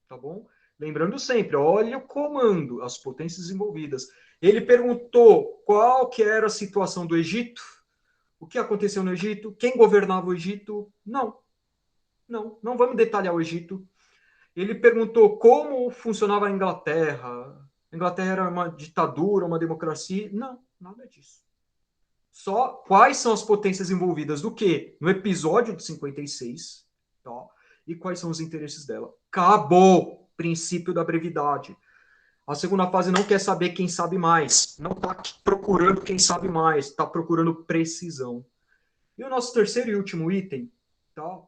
Tá bom? Lembrando sempre, olha o comando, as potências envolvidas. Ele perguntou qual que era a situação do Egito, o que aconteceu no Egito, quem governava o Egito. Não vamos detalhar o Egito. Ele perguntou como funcionava a Inglaterra. A Inglaterra era uma ditadura, uma democracia. Não, nada disso. Só quais são as potências envolvidas do quê? No episódio de 56, tá? E quais são os interesses dela. Acabou! Princípio da brevidade. A segunda fase não quer saber quem sabe mais. Não está procurando quem sabe mais. Está procurando precisão. E o nosso terceiro e último item, tá?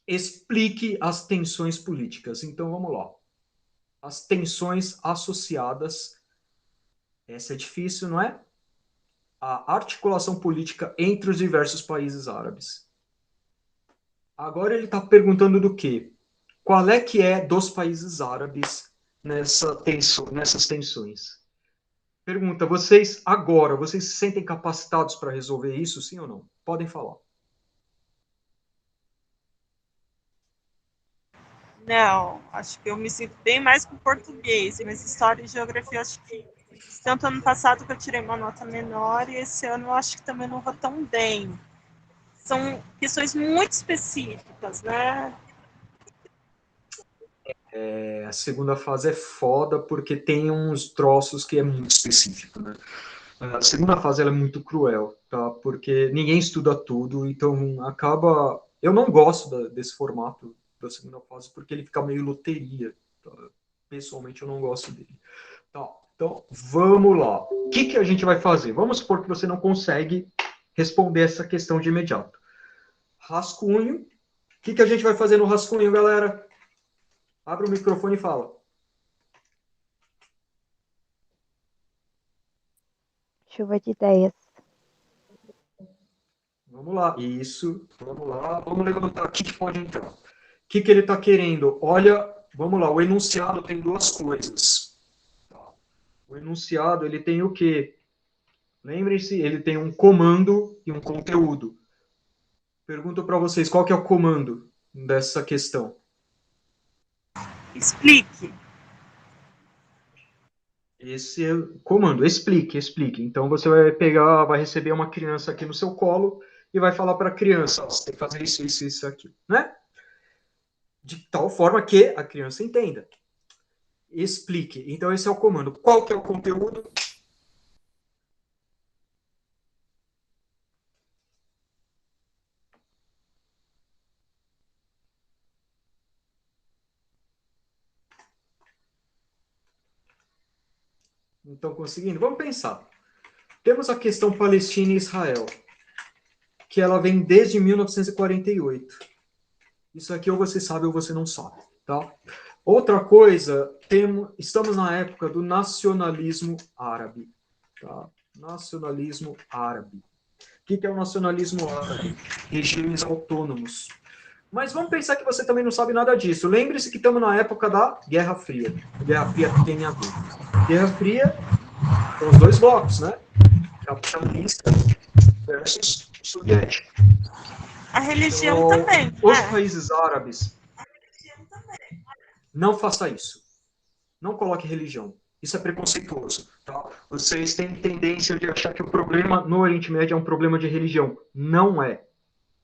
Explique as tensões políticas. Então, vamos lá. As tensões associadas. Essa é difícil, não é? A articulação política entre os diversos países árabes. Agora ele está perguntando do quê? Qual é que é dos países árabes nessas tensões? Pergunta, vocês se sentem capacitados para resolver isso, sim ou não? Podem falar. Não, acho que eu me sinto bem mais com português, mas história e geografia, acho que tanto ano passado que eu tirei uma nota menor e esse ano eu acho que também não vou tão bem. São questões muito específicas, né? A segunda fase é foda porque tem uns troços que é muito específico, né? A segunda fase ela é muito cruel, tá? Porque ninguém estuda tudo, então acaba... Eu não gosto desse formato da segunda fase porque ele fica meio loteria. Tá? Pessoalmente eu não gosto dele. Tá, então vamos lá. O que a gente vai fazer? Vamos supor que você não consegue responder essa questão de imediato. Rascunho. O que a gente vai fazer no rascunho, galera? Abre o microfone e fala. Chuva de ideias. Vamos lá. Isso. Vamos lá. Vamos levantar. O que pode entrar? O que ele está querendo? Olha, vamos lá. O enunciado tem duas coisas. O enunciado, ele tem o quê? Lembrem-se, ele tem um comando e um conteúdo. Pergunto para vocês, qual que é o comando dessa questão? Explique. Esse é o comando, explique. Então você vai receber uma criança aqui no seu colo e vai falar para a criança, você tem que fazer isso, aqui, né? De tal forma que a criança entenda. Explique. Então esse é o comando. Qual que é o conteúdo? Não estão conseguindo? Vamos pensar. Temos a questão Palestina e Israel, que ela vem desde 1948. Isso aqui ou você sabe ou você não sabe, tá? Outra coisa, estamos na época do nacionalismo árabe, tá? Nacionalismo árabe. O que é o nacionalismo árabe? Regimes autônomos. Mas vamos pensar que você também não sabe nada disso. Lembre-se que estamos na época da Guerra Fria. Guerra Fria tem a ver. Guerra Fria são os dois blocos, né? Capitalista versus soviético. A religião então, também. Os países árabes, não faça isso. Não coloque religião. Isso é preconceituoso. Tá? Vocês têm tendência de achar que o problema no Oriente Médio é um problema de religião. Não é.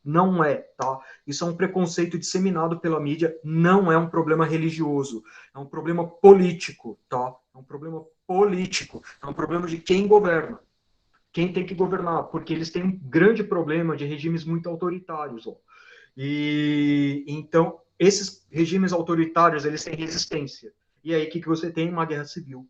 Não é, tá? Isso é um preconceito disseminado pela mídia, não é um problema religioso, é um problema político, tá? É um problema político, é um problema de quem governa, quem tem que governar, porque eles têm um grande problema de regimes muito autoritários, ó. E então esses regimes autoritários, eles têm resistência. E aí o que você tem? Uma guerra civil.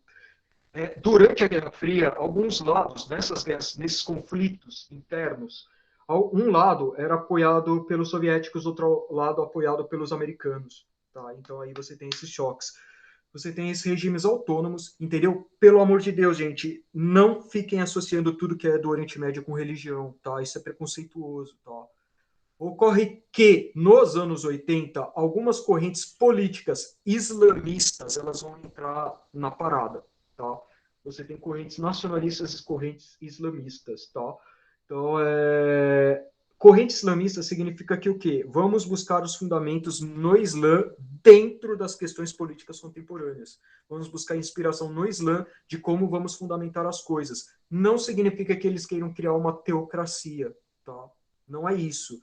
Durante a Guerra Fria, alguns lados nessas guerras, nesses conflitos internos, um lado era apoiado pelos soviéticos, outro lado apoiado pelos americanos. Tá? Então aí você tem esses choques. Você tem esses regimes autônomos, entendeu? Pelo amor de Deus, gente, não fiquem associando tudo que é do Oriente Médio com religião, tá? Isso é preconceituoso, tá? Ocorre que, nos anos 80, algumas correntes políticas islamistas, elas vão entrar na parada, tá? Você tem correntes nacionalistas e correntes islamistas, tá? Então, corrente islamista significa que o quê? Vamos buscar os fundamentos no Islã dentro das questões políticas contemporâneas. Vamos buscar inspiração no Islã de como vamos fundamentar as coisas. Não significa que eles queiram criar uma teocracia, tá? Não é isso.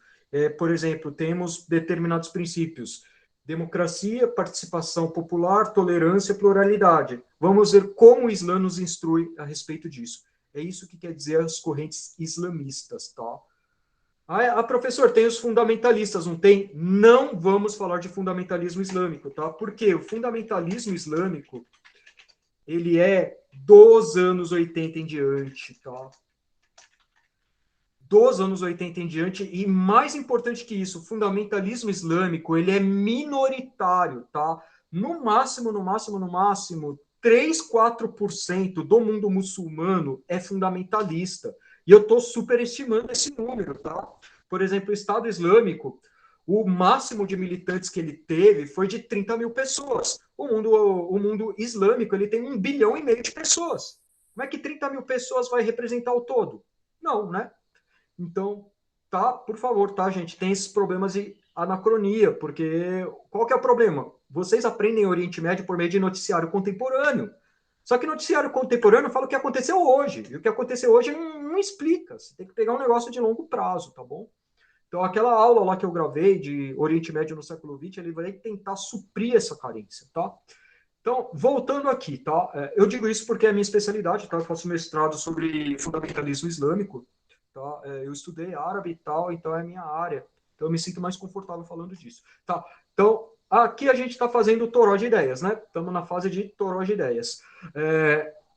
Por exemplo, temos determinados princípios: democracia, participação popular, tolerância, pluralidade. Vamos ver como o Islã nos instrui a respeito disso. É isso que quer dizer as correntes islamistas, tá? Professor, tem os fundamentalistas, não tem? Não vamos falar de fundamentalismo islâmico, tá? Porque o fundamentalismo islâmico, ele é dos anos 80 em diante, tá? Dos anos 80 em diante, e mais importante que isso, o fundamentalismo islâmico, ele é minoritário, tá? No máximo, 3, 4% do mundo muçulmano é fundamentalista. E eu estou superestimando esse número, tá? Por exemplo, o Estado Islâmico, o máximo de militantes que ele teve foi de 30 mil pessoas. O mundo islâmico, ele tem 1,5 bilhão de pessoas. Como é que 30 mil pessoas vai representar o todo? Não, né? Então, tá, por favor, tá, gente? Tem esses problemas de anacronia, porque qual que é o problema? Vocês aprendem Oriente Médio por meio de noticiário contemporâneo. Só que noticiário contemporâneo fala o que aconteceu hoje. E o que aconteceu hoje não explica. Você tem que pegar um negócio de longo prazo, tá bom? Então, aquela aula lá que eu gravei de Oriente Médio no século XX, ele vai tentar suprir essa carência, tá? Então, voltando aqui, tá? Eu digo isso porque é a minha especialidade, tá? Eu faço mestrado sobre fundamentalismo islâmico. Tá? Eu estudei árabe e tal, então é a minha área. Então eu me sinto mais confortável falando disso. Tá? Então, aqui a gente está fazendo o toró de ideias, né? Estamos na fase de toró de ideias.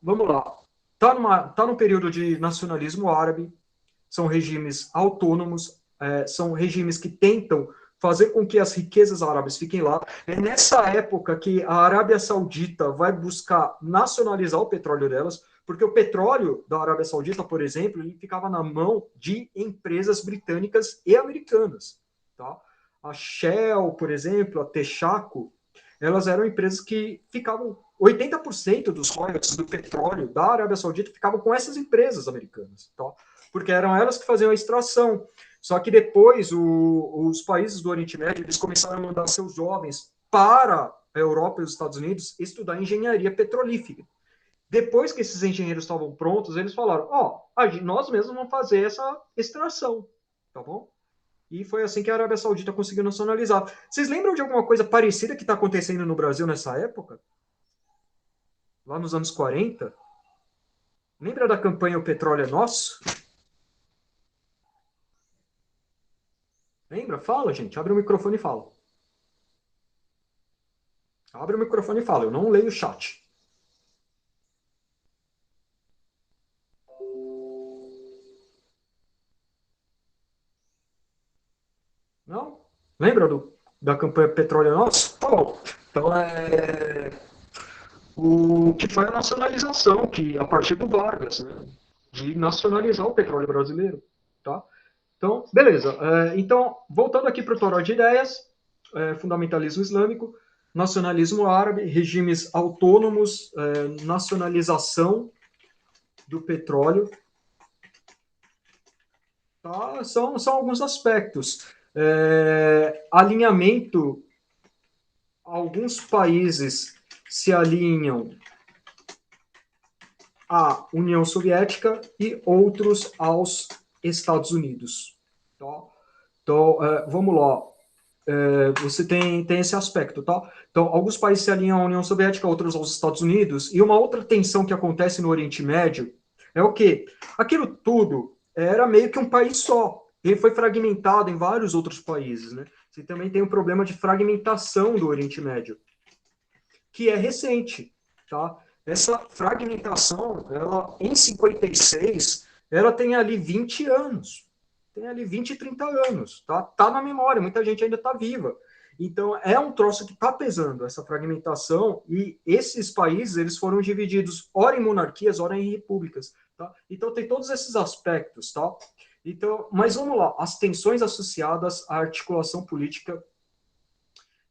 Vamos lá. Tá no período de nacionalismo árabe, são regimes autônomos, são regimes que tentam fazer com que as riquezas árabes fiquem lá. É nessa época que a Arábia Saudita vai buscar nacionalizar o petróleo delas, porque o petróleo da Arábia Saudita, por exemplo, ele ficava na mão de empresas britânicas e americanas. Tá? A Shell, por exemplo, a Texaco, elas eram empresas que ficavam... 80% dos royalties do petróleo da Arábia Saudita ficavam com essas empresas americanas. Tá? Porque eram elas que faziam a extração. Só que depois os países do Oriente Médio eles começaram a mandar seus jovens para a Europa e os Estados Unidos estudar engenharia petrolífera. Depois que esses engenheiros estavam prontos, eles falaram, nós mesmos vamos fazer essa extração, tá bom? E foi assim que a Arábia Saudita conseguiu nacionalizar. Vocês lembram de alguma coisa parecida que está acontecendo no Brasil nessa época? Lá nos anos 40? Lembra da campanha O Petróleo é Nosso? Lembra? Fala, gente. Abre o microfone e fala. Abre o microfone e fala. Eu não leio o chat. Não? Lembra da campanha Petróleo é Nosso? Bom, então o que foi a nacionalização, que a partir do Vargas, né, de nacionalizar o petróleo brasileiro, tá? Então, beleza. Então, voltando aqui para o toró de ideias, fundamentalismo islâmico, nacionalismo árabe, regimes autônomos, nacionalização do petróleo, tá? São alguns aspectos. Alinhamento, alguns países se alinham à União Soviética e outros aos Estados Unidos. Tá? Então, vamos lá. Você tem esse aspecto, tá? Então, alguns países se alinham à União Soviética, outros aos Estados Unidos, e uma outra tensão que acontece no Oriente Médio é o quê? Aquilo tudo era meio que um país só. Ele foi fragmentado em vários outros países, né? Você também tem um problema de fragmentação do Oriente Médio, que é recente, tá? Essa fragmentação, ela, em 56, ela tem ali 20 anos. Tem ali 20, 30 anos, tá? Tá na memória, muita gente ainda tá viva. Então, é um troço que tá pesando, essa fragmentação, e esses países, eles foram divididos, ora em monarquias, ora em repúblicas, tá? Então, tem todos esses aspectos, tá? Então, mas vamos lá, as tensões associadas à articulação política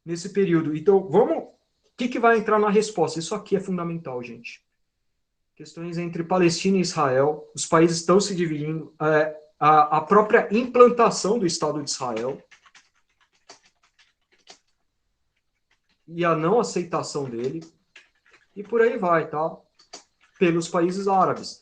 nesse período. Então, vamos. O que vai entrar na resposta? Isso aqui é fundamental, gente. Questões entre Palestina e Israel. Os países estão se dividindo. A própria implantação do Estado de Israel e a não aceitação dele. E por aí vai, tá? Pelos países árabes.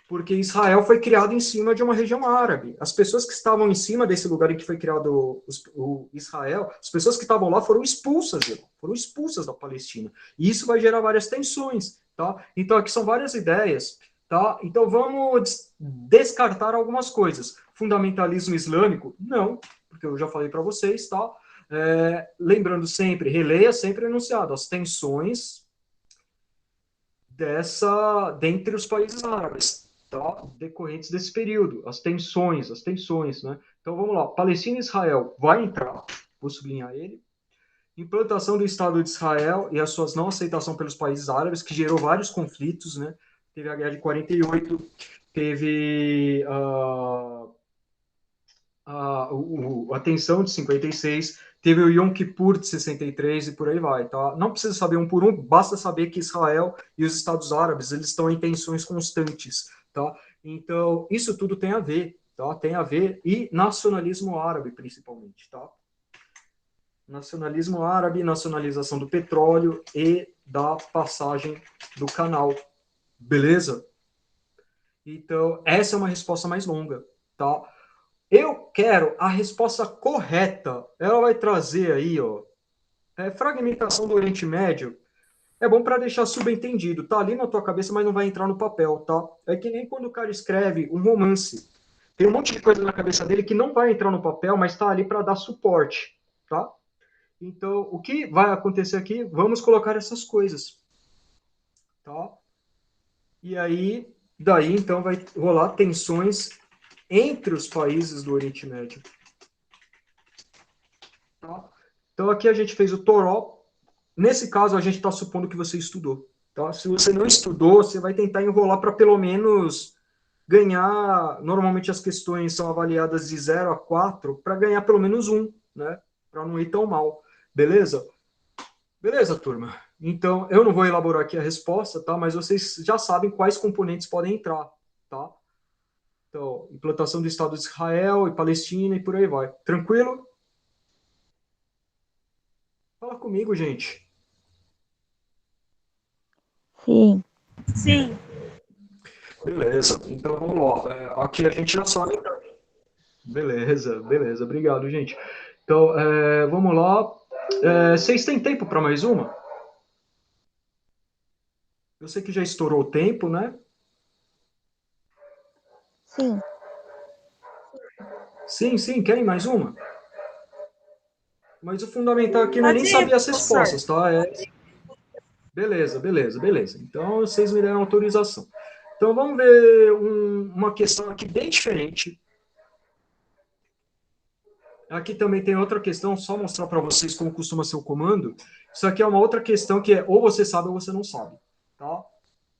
Porque Israel foi criado em cima de uma região árabe. As pessoas que estavam em cima desse lugar em que foi criado o Israel, as pessoas que estavam lá foram expulsas da Palestina. E isso vai gerar várias tensões, tá? Então aqui são várias ideias, tá? Então vamos descartar algumas coisas. Fundamentalismo islâmico? Não, porque eu já falei para vocês, tá? Lembrando sempre, releia sempre o enunciado, as tensões dentre os países árabes, tá? Decorrentes desse período, as tensões, né? Então vamos lá, Palestina e Israel vai entrar, vou sublinhar ele. Implantação do Estado de Israel e as suas não aceitação pelos países árabes, que gerou vários conflitos, né? Teve a Guerra de 48, teve a tensão de 56, teve o Yom Kippur de 63 e por aí vai, tá? Não precisa saber um por um, basta saber que Israel e os Estados Árabes, eles estão em tensões constantes, tá? Então, isso tudo tem a ver, tá? Tem a ver, e nacionalismo árabe, principalmente, tá? Nacionalismo árabe, nacionalização do petróleo e da passagem do canal, beleza? Então, essa é uma resposta mais longa, tá? Eu quero a resposta correta. Ela vai trazer aí, ó, fragmentação do Oriente Médio. É bom para deixar subentendido. Tá ali na tua cabeça, mas não vai entrar no papel, tá? É que nem quando o cara escreve um romance. Tem um monte de coisa na cabeça dele que não vai entrar no papel, mas está ali para dar suporte, tá? Então, o que vai acontecer aqui? Vamos colocar essas coisas, tá? E aí, daí, então, vai rolar tensões entre os países do Oriente Médio. Tá? Então, aqui a gente fez o Toró. Nesse caso, a gente está supondo que você estudou. Tá? Se você não estudou, você vai tentar enrolar para pelo menos ganhar. Normalmente as questões são avaliadas de 0 a 4 para ganhar pelo menos 1, né? Para não ir tão mal. Beleza? Beleza, turma. Então, eu não vou elaborar aqui a resposta, tá? Mas vocês já sabem quais componentes podem entrar, tá? Então, implantação do Estado de Israel e Palestina e por aí vai. Tranquilo? Fala comigo, gente. Sim. Sim. Beleza, então vamos lá. Aqui a gente já sabe. Beleza, beleza, obrigado, gente. Então, vamos lá. Vocês têm tempo para mais uma? Eu sei que já estourou o tempo, né? Sim. Sim, sim, querem mais uma? Mas o fundamental aqui não é nem Pode saber ir, as professor. respostas, tá? Beleza, beleza, beleza. Então, vocês me deram autorização. Então, vamos ver uma questão aqui bem diferente. Aqui também tem outra questão, só mostrar para vocês como costuma ser o comando. Isso aqui é uma outra questão que é ou você sabe ou você não sabe. Tá? O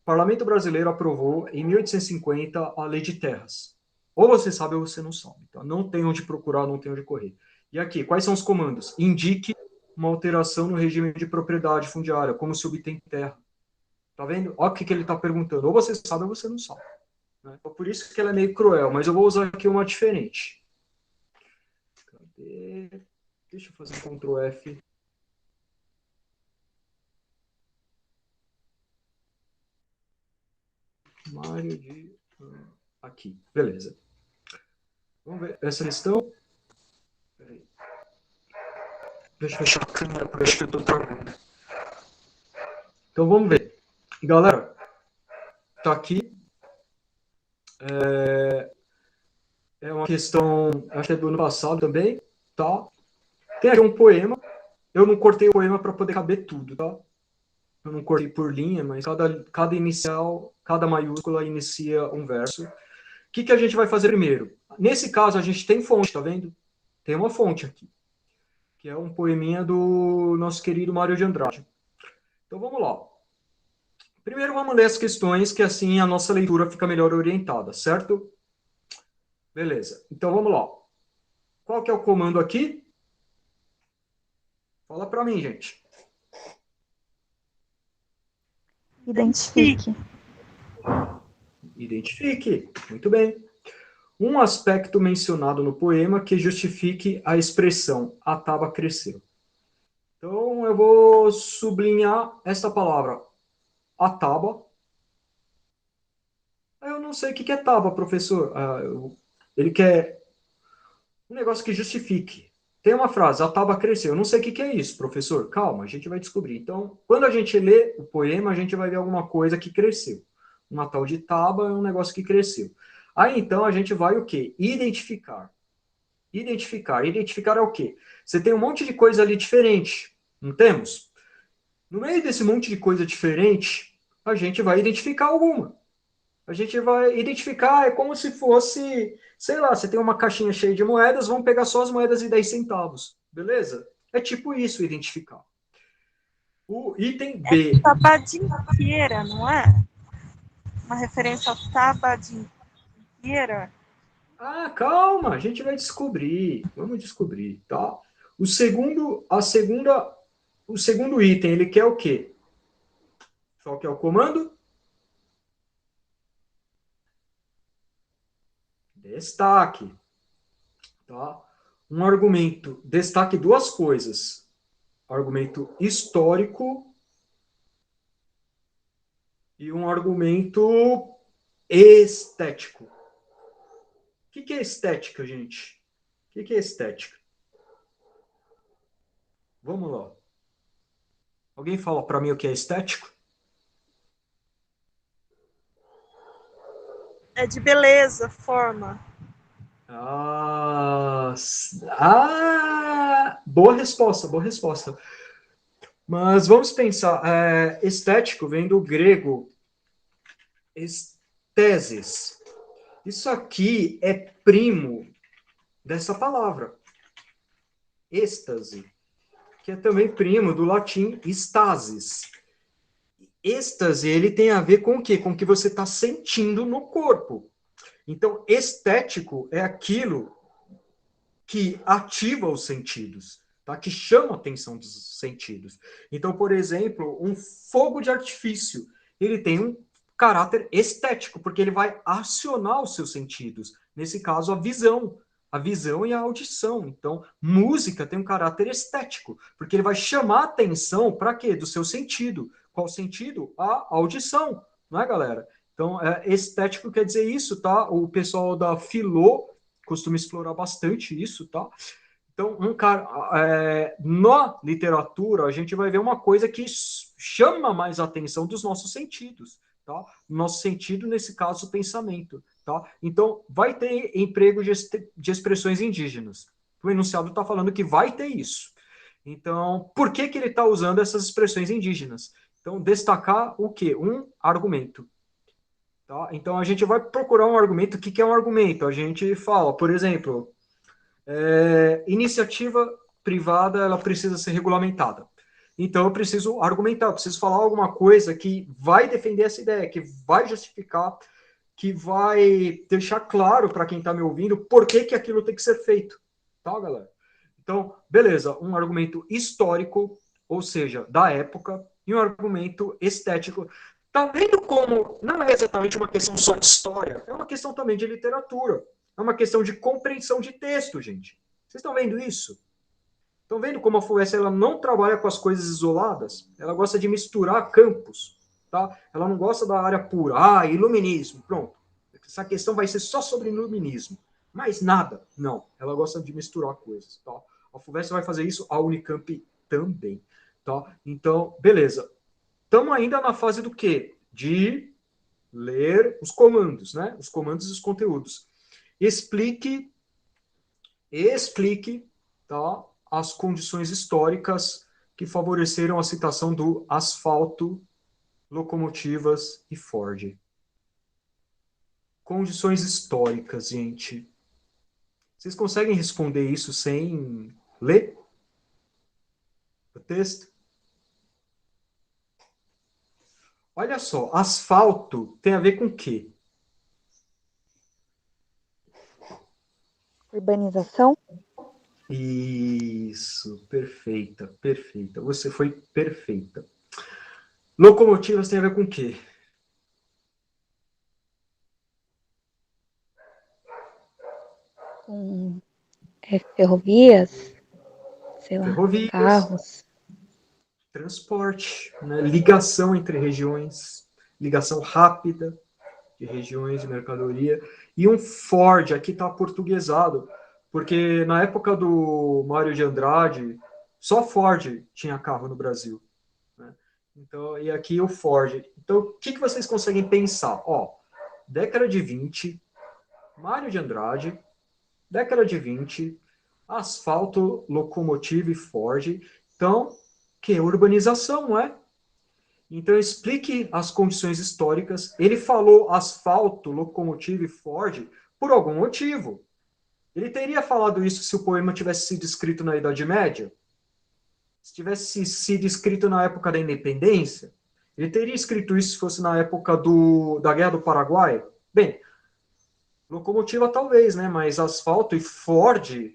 Parlamento Brasileiro aprovou em 1850 a Lei de Terras. Ou você sabe ou você não sabe. Tá? Não tem onde procurar, não tem onde correr. E aqui, quais são os comandos? Indique uma alteração no regime de propriedade fundiária, como se obtém terra. Tá vendo? Olha o que ele está perguntando. Ou você sabe ou você não sabe. Né? Então, por isso que ela é meio cruel, mas eu vou usar aqui uma diferente. Cadê? Deixa eu fazer um Ctrl F. Mário de... Aqui, beleza. Vamos ver essa questão. Deixa eu fechar a câmera, porque eu acho que eu tô travando. Então vamos ver. Galera, tá aqui. É uma questão, acho que é do ano passado também, tá? Tem aqui um poema. Eu não cortei o poema para poder caber tudo, tá? Eu não cortei por linha, mas cada inicial, cada maiúscula inicia um verso. O que a gente vai fazer primeiro? Nesse caso, a gente tem fonte, tá vendo? Tem uma fonte aqui, que é um poeminha do nosso querido Mário de Andrade. Então vamos lá. Primeiro vamos ler as questões, que assim a nossa leitura fica melhor orientada, certo? Beleza. Então vamos lá. Qual que é o comando aqui? Fala para mim, gente. Identifique. Identifique. Muito bem. Um aspecto mencionado no poema que justifique a expressão a taba cresceu. Então eu vou sublinhar essa palavra, a taba. Eu não sei o que é taba, professor. Ele quer um negócio que justifique. Tem uma frase, a taba cresceu. Eu não sei o que é isso, professor. Calma, a gente vai descobrir. Então, quando a gente lê o poema, a gente vai ver alguma coisa que cresceu. Uma tal de taba é um negócio que cresceu. Aí, então, a gente vai o quê? Identificar. Identificar. Identificar é o quê? Você tem um monte de coisa ali diferente, não temos? No meio desse monte de coisa diferente, a gente vai identificar alguma. A gente vai identificar, é como se fosse, sei lá, você tem uma caixinha cheia de moedas, vamos pegar só as moedas de 10 centavos, beleza? É tipo isso, identificar. O item B. Tabadinqueira, não é? Uma referência ao Tabadinqueira. Ah, calma, a gente vai descobrir. Vamos descobrir, tá? O segundo item, ele quer o quê? Qual que é o comando? Destaque. Tá? Um argumento, destaque duas coisas. Argumento histórico e um argumento estético. O que é estética, gente? O que é estética? Vamos lá. Alguém fala para mim o que é estético? É de beleza, forma. Boa resposta, boa resposta. Mas vamos pensar, estético vem do grego esteses. Isso aqui é primo dessa palavra, êxtase, que é também primo do latim stasis. Êxtase, ele tem a ver com o quê? Com o que você está sentindo no corpo. Então, estético é aquilo que ativa os sentidos, tá? Que chama a atenção dos sentidos. Então, por exemplo, um fogo de artifício, ele tem um caráter estético, porque ele vai acionar os seus sentidos. Nesse caso, a visão e a audição. Então, música tem um caráter estético, porque ele vai chamar a atenção para quê? Do seu sentido. Qual sentido? A audição, não é, galera? Então, estético quer dizer isso, tá? O pessoal da Filô costuma explorar bastante isso, tá? Então, na literatura, a gente vai ver uma coisa que chama mais a atenção dos nossos sentidos, tá? Nosso sentido, nesse caso, o pensamento, tá? Então, vai ter emprego de expressões indígenas. O enunciado está falando que vai ter isso. Então, por que ele está usando essas expressões indígenas? Então, destacar o quê? Um argumento. Tá? Então, a gente vai procurar um argumento. O que é um argumento? A gente fala, por exemplo, iniciativa privada, ela precisa ser regulamentada. Então, eu preciso argumentar, eu preciso falar alguma coisa que vai defender essa ideia, que vai justificar, que vai deixar claro para quem está me ouvindo por que aquilo tem que ser feito. Tá, galera? Então, beleza, um argumento histórico, ou seja, da época, e um argumento estético. Tá vendo como não é exatamente uma questão só de história, é uma questão também de literatura. É uma questão de compreensão de texto, gente. Vocês estão vendo isso? Estão vendo como a FUVEST ela não trabalha com as coisas isoladas? Ela gosta de misturar campos, tá? Ela não gosta da área pura. Iluminismo, pronto. Essa questão vai ser só sobre iluminismo. Mais nada. Não. Ela gosta de misturar coisas, tá? A FUVEST vai fazer isso, a Unicamp também. Tá? Então, beleza. Estamos ainda na fase do quê? De ler os comandos, né? Os comandos e os conteúdos. Explique, tá, as condições históricas que favoreceram a citação do asfalto, locomotivas e Ford. Condições históricas, gente. Vocês conseguem responder isso sem ler o texto? Olha só, asfalto tem a ver com o quê? Urbanização? Isso, perfeita, perfeita. Você foi perfeita. Locomotivas tem a ver com o quê? Com ferrovias? Sei lá, Ferrovias, carros. transporte, né? Ligação entre regiões, ligação rápida de regiões de mercadoria. E um Ford, aqui está portuguesado, porque na época do Mário de Andrade, só Ford tinha carro no Brasil. Né? Então, e aqui o Ford. Então, o que vocês conseguem pensar? Ó, década de 20, Mário de Andrade, década de 20, asfalto, locomotiva e Ford. Então, que é urbanização, não é? Então, explique as condições históricas. Ele falou asfalto, locomotiva e Ford por algum motivo. Ele teria falado isso se o poema tivesse sido escrito na Idade Média? Se tivesse sido escrito na época da Independência? Ele teria escrito isso se fosse na época da Guerra do Paraguai? Bem, locomotiva talvez, né? Mas asfalto e Ford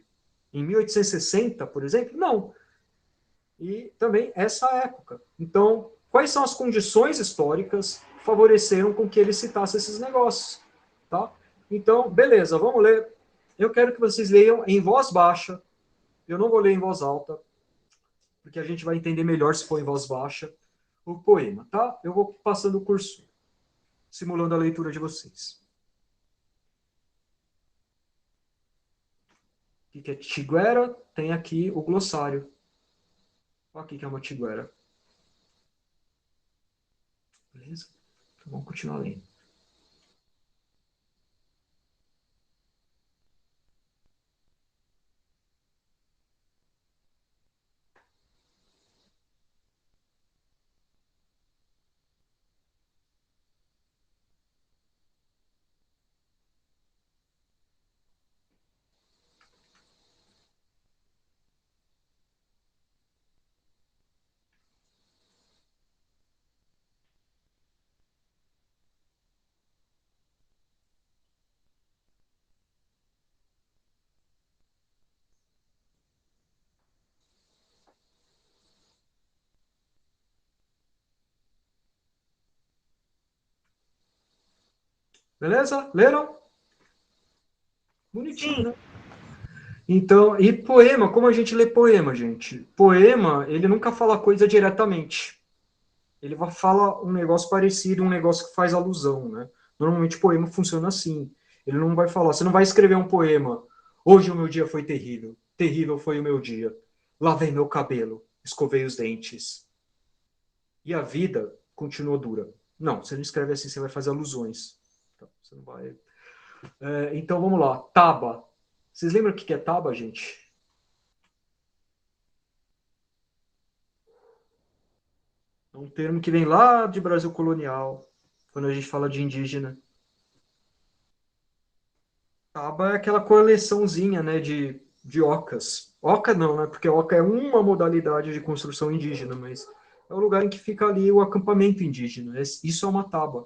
em 1860, por exemplo? Não. E também essa época. Então, quais são as condições históricas que favoreceram com que ele citasse esses negócios? Tá? Então, beleza, vamos ler. Eu quero que vocês leiam em voz baixa. Eu não vou ler em voz alta, porque a gente vai entender melhor se for em voz baixa o poema, tá? Eu vou passando o curso, simulando a leitura de vocês. O que é tiguera? Tem aqui o glossário. Olha aqui que é uma tiguera. Beleza? Então, vamos continuar lendo. Beleza? Leram? Bonitinho, Sim. né? Então, e poema, como a gente lê poema, gente? Poema, ele nunca fala coisa diretamente. Ele fala um negócio parecido, um negócio que faz alusão, né? Normalmente poema funciona assim. Ele não vai falar, você não vai escrever um poema. Hoje o meu dia foi terrível. Terrível foi o meu dia. Lavei meu cabelo, escovei os dentes. E a vida continuou dura. Não, você não escreve assim, você vai fazer alusões. Então, você não vai... então vamos lá. Taba. Vocês lembram o que é taba, gente? É um termo que vem lá de Brasil colonial, quando a gente fala de indígena. Taba é aquela coleçãozinha, né, de ocas. Oca não, né, porque oca é uma modalidade de construção indígena, mas é o lugar em que fica ali o acampamento indígena. Isso é uma taba.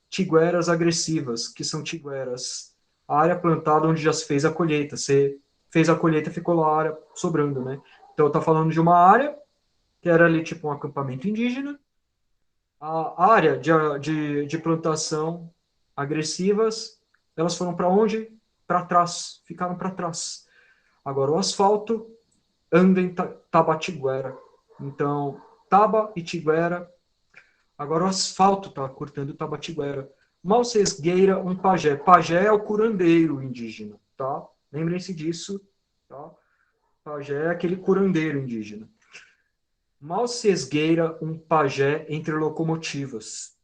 Tigueras agressivas, que são tigueras. A área plantada onde já se fez a colheita. Você fez a colheita, ficou lá a área sobrando, né? Então, tá falando de uma área que era ali tipo um acampamento indígena. A área de plantação agressivas, elas foram para onde? Para trás, ficaram para trás. Agora, o asfalto anda em Tabatiguera. Então, Taba e Tiguera. Agora, o asfalto está cortando Tabatiguera. Mal se esgueira um pajé. Pajé é o curandeiro indígena, tá? Lembrem-se disso, tá? Pajé é aquele curandeiro indígena. Mal se esgueira um pajé entre locomotivas.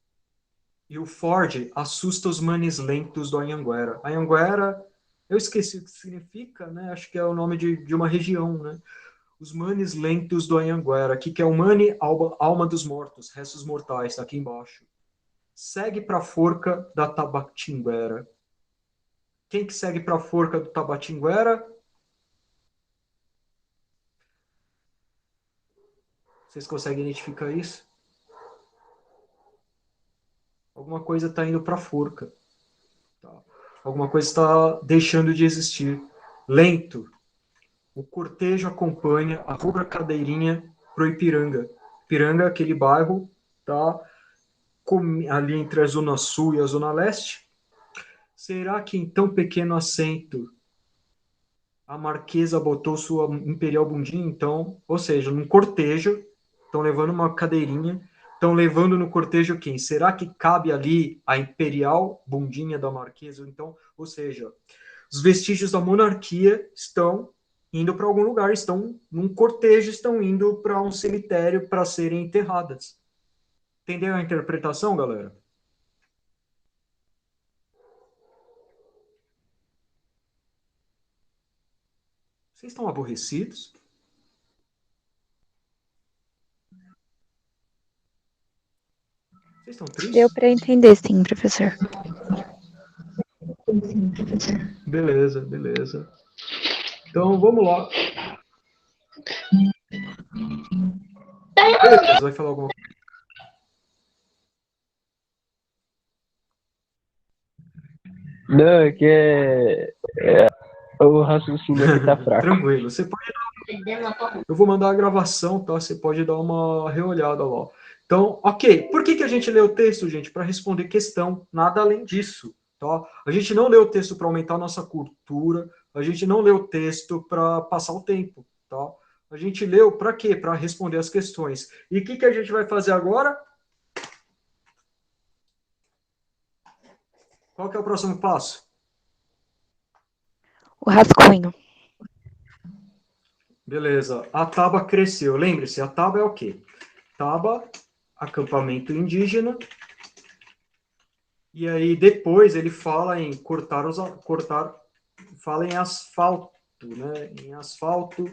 E o Ford assusta os manes lentos do Anhanguera. Anhanguera, eu esqueci o que significa, né? Acho que é o nome de uma região, né? Os manes lentos do Anhanguera. Aqui que é o mane, alma dos mortos, restos mortais, tá aqui embaixo. Segue para a forca da Tabatinguera. Quem que segue para a forca do Tabatinguera? Vocês conseguem identificar isso? Alguma coisa está indo para a forca. Tá? Alguma coisa está deixando de existir. Lento. O cortejo acompanha a rubra cadeirinha pro Ipiranga. Ipiranga é aquele bairro, tá? Ali entre a Zona Sul e a Zona Leste. Será que em tão pequeno assento a Marquesa botou sua imperial bundinha? Então, ou seja, num cortejo, estão levando uma cadeirinha, estão levando no cortejo quem? Será que cabe ali a imperial bundinha da Marquesa? Então, ou seja, os vestígios da monarquia estão indo para algum lugar, estão num cortejo, estão indo para um cemitério para serem enterradas. Entendeu a interpretação, galera? Vocês estão aborrecidos? Vocês estão tristes? Deu para entender, sim, professor. Beleza, beleza. Então, vamos lá. Beleza, vai falar alguma coisa? Não, é que o raciocínio aqui tá fraco. Tranquilo. Você pode Eu vou mandar a gravação, tá? Você pode dar uma reolhada lá. Então, ok. Por que a gente lê o texto, gente? Para responder questão. Nada além disso, tá? A gente não lê o texto para aumentar a nossa cultura. A gente não lê o texto para passar o tempo, tá? A gente leu para quê? Para responder as questões. E o que a gente vai fazer agora? Qual que é o próximo passo? O rascunho. Beleza. A Taba cresceu. Lembre-se, a Taba é o quê? Taba, acampamento indígena. E aí depois ele fala em fala em asfalto, né? Em asfalto,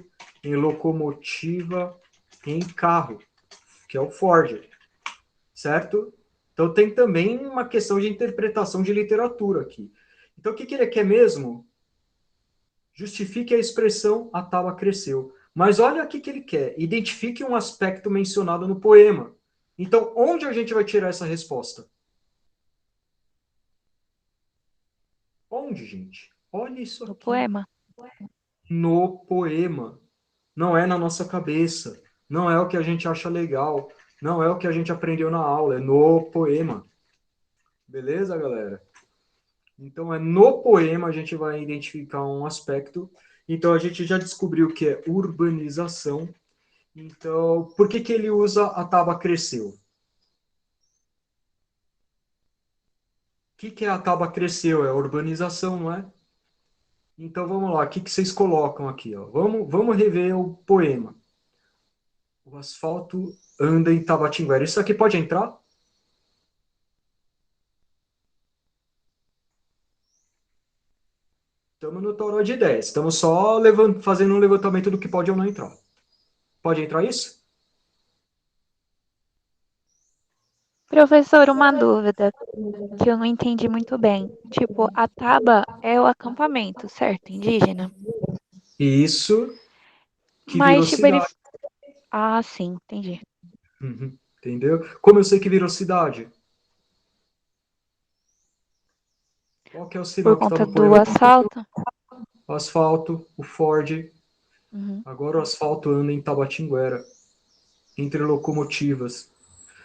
em locomotiva, em carro, que é o Ford, certo? Então tem também uma questão de interpretação de literatura aqui. Então o que ele quer mesmo? Justifique a expressão a Taba cresceu. Mas olha o que ele quer. Identifique um aspecto mencionado no poema. Então, onde a gente vai tirar essa resposta? Onde, gente? Olha isso aqui. No poema. No poema. Não é na nossa cabeça. Não é o que a gente acha legal. Não é o que a gente aprendeu na aula. É no poema. Beleza, galera? Então, é no poema a gente vai identificar um aspecto. Então, a gente já descobriu que é urbanização. Então, por que ele usa a Taba cresceu? O que é a Taba cresceu? É a urbanização, não é? Então, vamos lá. O que vocês colocam aqui? Ó? Vamos rever o poema. O asfalto anda em Tabatinguera. Isso aqui pode entrar? Estamos no total de 10. Estamos só fazendo um levantamento do que pode ou não entrar. Pode entrar isso? Professor, uma dúvida que eu não entendi muito bem. Tipo, a Taba é o acampamento, certo? Indígena? Isso que virou Mas, tipo, ele... cidade. Ah, sim, entendi. Uhum, entendeu? Como eu sei que virou cidade? Qual que é o sinal Por que está conta no do poema? asfalto? O asfalto, o Ford. Uhum. Agora o asfalto anda em Tabatinguera. Entre locomotivas.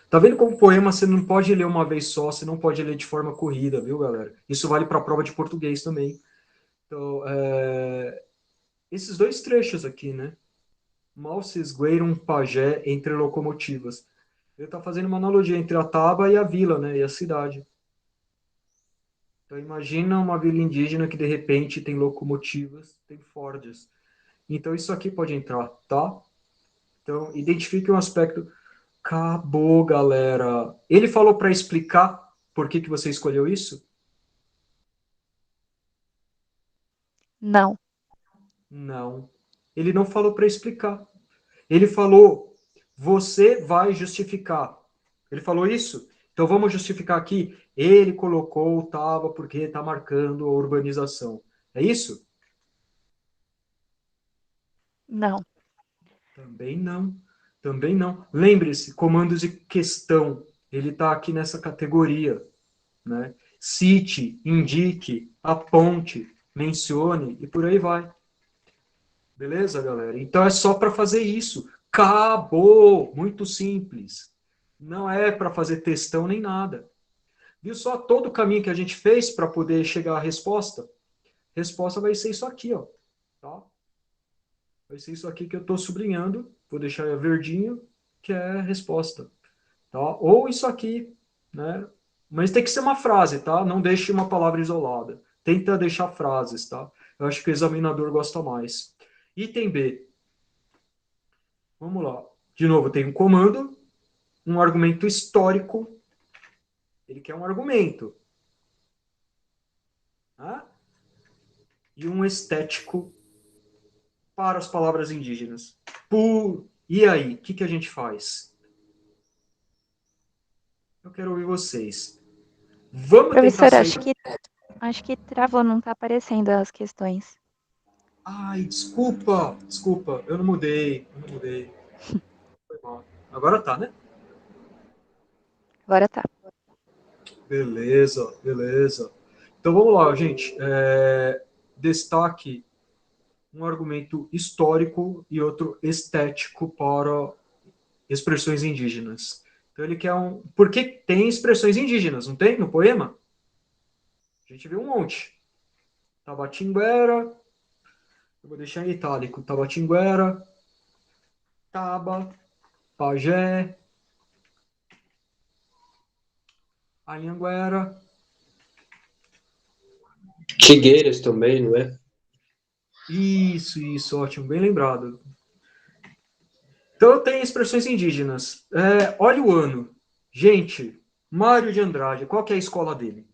Tá vendo como poema você não pode ler uma vez só, você não pode ler de forma corrida, viu, galera? Isso vale para a prova de português também. Então, esses dois trechos aqui, né? Mal se esgueira um pajé entre locomotivas. Ele está fazendo uma analogia entre a Taba e a vila, né? E a cidade. Então, imagina uma vila indígena que, de repente, tem locomotivas, tem Fords. Então, isso aqui pode entrar, tá? Então, identifique um aspecto. Acabou, galera. Ele falou para explicar por que você escolheu isso? Não. Não. Ele não falou para explicar. Ele falou, você vai justificar. Ele falou isso? Então vamos justificar aqui. Ele colocou tava porque está marcando a urbanização. É isso? Não. Também não. Também não. Lembre-se, comandos de questão. Ele está aqui nessa categoria, né? Cite, indique, aponte, mencione e por aí vai. Beleza, galera? Então é só para fazer isso. Acabou! Muito simples. Não é para fazer textão nem nada. Viu só todo o caminho que a gente fez para poder chegar à resposta? A resposta vai ser isso aqui, ó. Tá? Vai ser isso aqui que eu estou sublinhando. Vou deixar verdinho, que é a resposta. Tá? Ou isso aqui, né? Mas tem que ser uma frase, tá? Não deixe uma palavra isolada. Tenta deixar frases, tá? Eu acho que o examinador gosta mais. Item B. Vamos lá. De novo, tem um comando, um argumento histórico. Ele quer um argumento. Tá? E um estético para as palavras indígenas. E aí, o que a gente faz? Eu quero ouvir vocês. Vamos tentar Professora, sair... acho que travou, não tá aparecendo as questões. Ai, desculpa, eu não mudei. Foi mal. Agora tá, né? Agora tá. Beleza. Então vamos lá, gente. Destaque um argumento histórico e outro estético para expressões indígenas. Então ele quer um... Porque tem expressões indígenas, não tem? No poema? A gente viu um monte. Tabatinguera, eu vou deixar em itálico. Tabatinguera, Taba, Pajé, Anhanguera. Figueiras também, não é? Isso, ótimo, bem lembrado. Então tem expressões indígenas. Olha o ano. Gente, Mário de Andrade, qual que é a escola dele?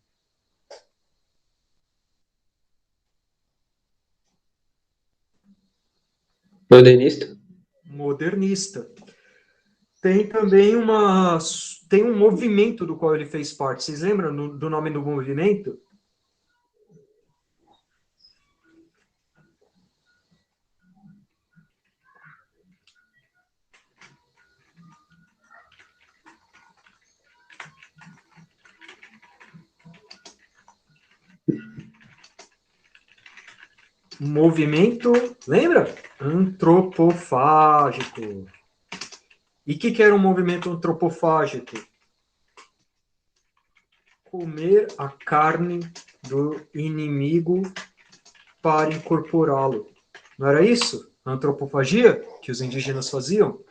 Modernista? Modernista. Tem também tem um movimento do qual ele fez parte. Vocês lembram do nome do movimento? Movimento, lembra? Antropofágico. E o que era um movimento antropofágico? Comer a carne do inimigo para incorporá-lo. Não era isso? A antropofagia que os indígenas faziam?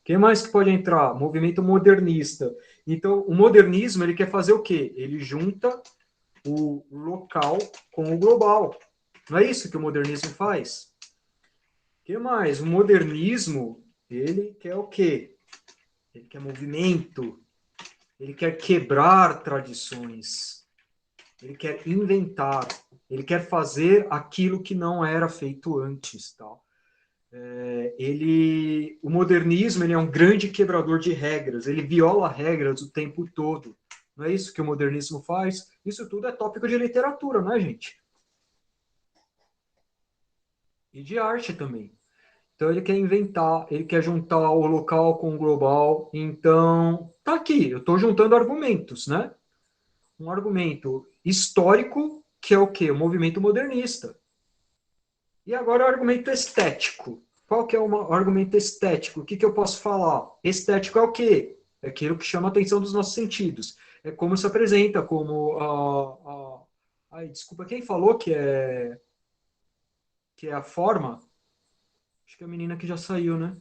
Quem mais que pode entrar? Movimento modernista. Então, o modernismo, ele quer fazer o quê? Ele junta o local com o global. Não é isso que o modernismo faz? O que mais? O modernismo, ele quer o quê? Ele quer movimento, ele quer quebrar tradições, ele quer inventar, ele quer fazer aquilo que não era feito antes. Tá? O modernismo ele é um grande quebrador de regras, ele viola regras o tempo todo. Não é isso que o modernismo faz? Isso tudo é tópico de literatura, não é, gente? E de arte também. Então ele quer inventar, ele quer juntar o local com o global. Então, tá aqui, eu estou juntando argumentos, né? Um argumento histórico, que é o quê? O movimento modernista. E agora o argumento estético. Qual que é o argumento estético? O que eu posso falar? Estético é o quê? É aquilo que chama a atenção dos nossos sentidos. É como se apresenta, como Ai, desculpa, quem falou que é a forma? Acho que é a menina que já saiu, né?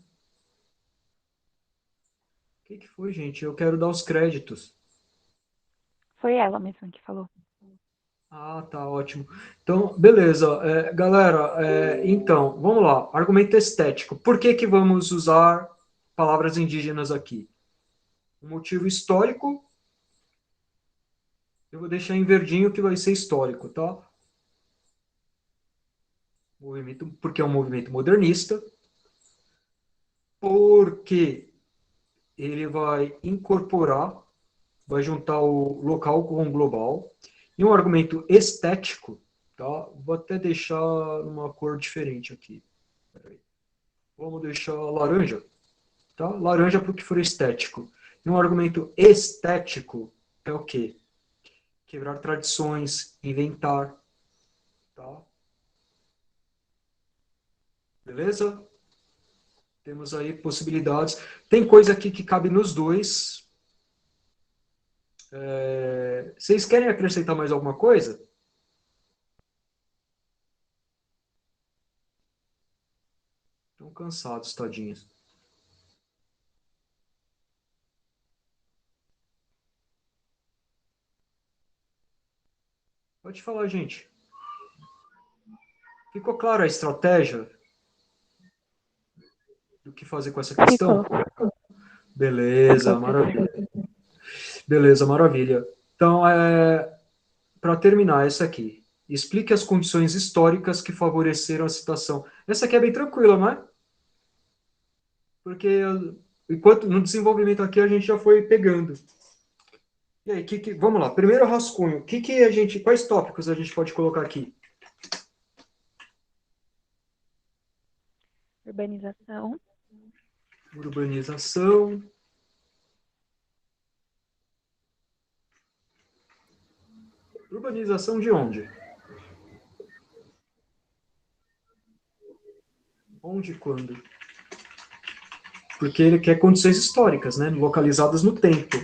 O que foi, gente? Eu quero dar os créditos. Foi ela mesma que falou. Ah, tá, ótimo. Então, beleza. Galera, então, vamos lá. Argumento estético. Por que que vamos usar palavras indígenas aqui? Um motivo histórico, eu vou deixar em verdinho que vai ser histórico, tá? Movimento, porque é um movimento modernista, porque ele vai incorporar, vai juntar o local com o global, e um argumento estético, tá? Vou até deixar numa cor diferente aqui. Peraí. Vamos deixar laranja, tá? Laranja para o que for estético. E um argumento estético é o quê? Quebrar tradições, inventar, tá? Beleza? Temos aí possibilidades. Tem coisa aqui que cabe nos dois. Vocês querem acrescentar mais alguma coisa? Estão cansados, tadinhos. Pode falar, gente. Ficou clara a estratégia do que fazer com essa questão? Ficou. Beleza, maravilha. Beleza, maravilha. Então, para terminar, essa aqui. Explique as condições históricas que favoreceram a citação. Essa aqui é bem tranquila, não é? Porque enquanto no desenvolvimento aqui a gente já foi pegando. E aí, vamos lá. Primeiro rascunho. Quais tópicos a gente pode colocar aqui? Urbanização. Urbanização. Urbanização de onde? Onde e quando? Porque ele quer condições históricas, né? Localizadas no tempo.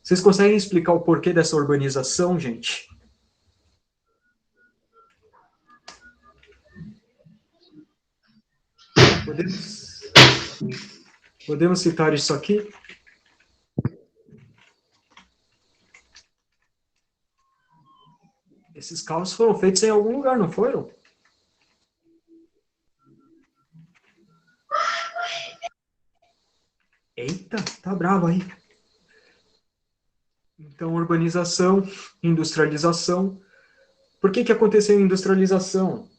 Vocês conseguem explicar o porquê dessa urbanização, gente? Podemos citar isso aqui? Esses carros foram feitos em algum lugar, não foram? Eita, tá bravo aí. Então, urbanização, industrialização. Por que que aconteceu a industrialização?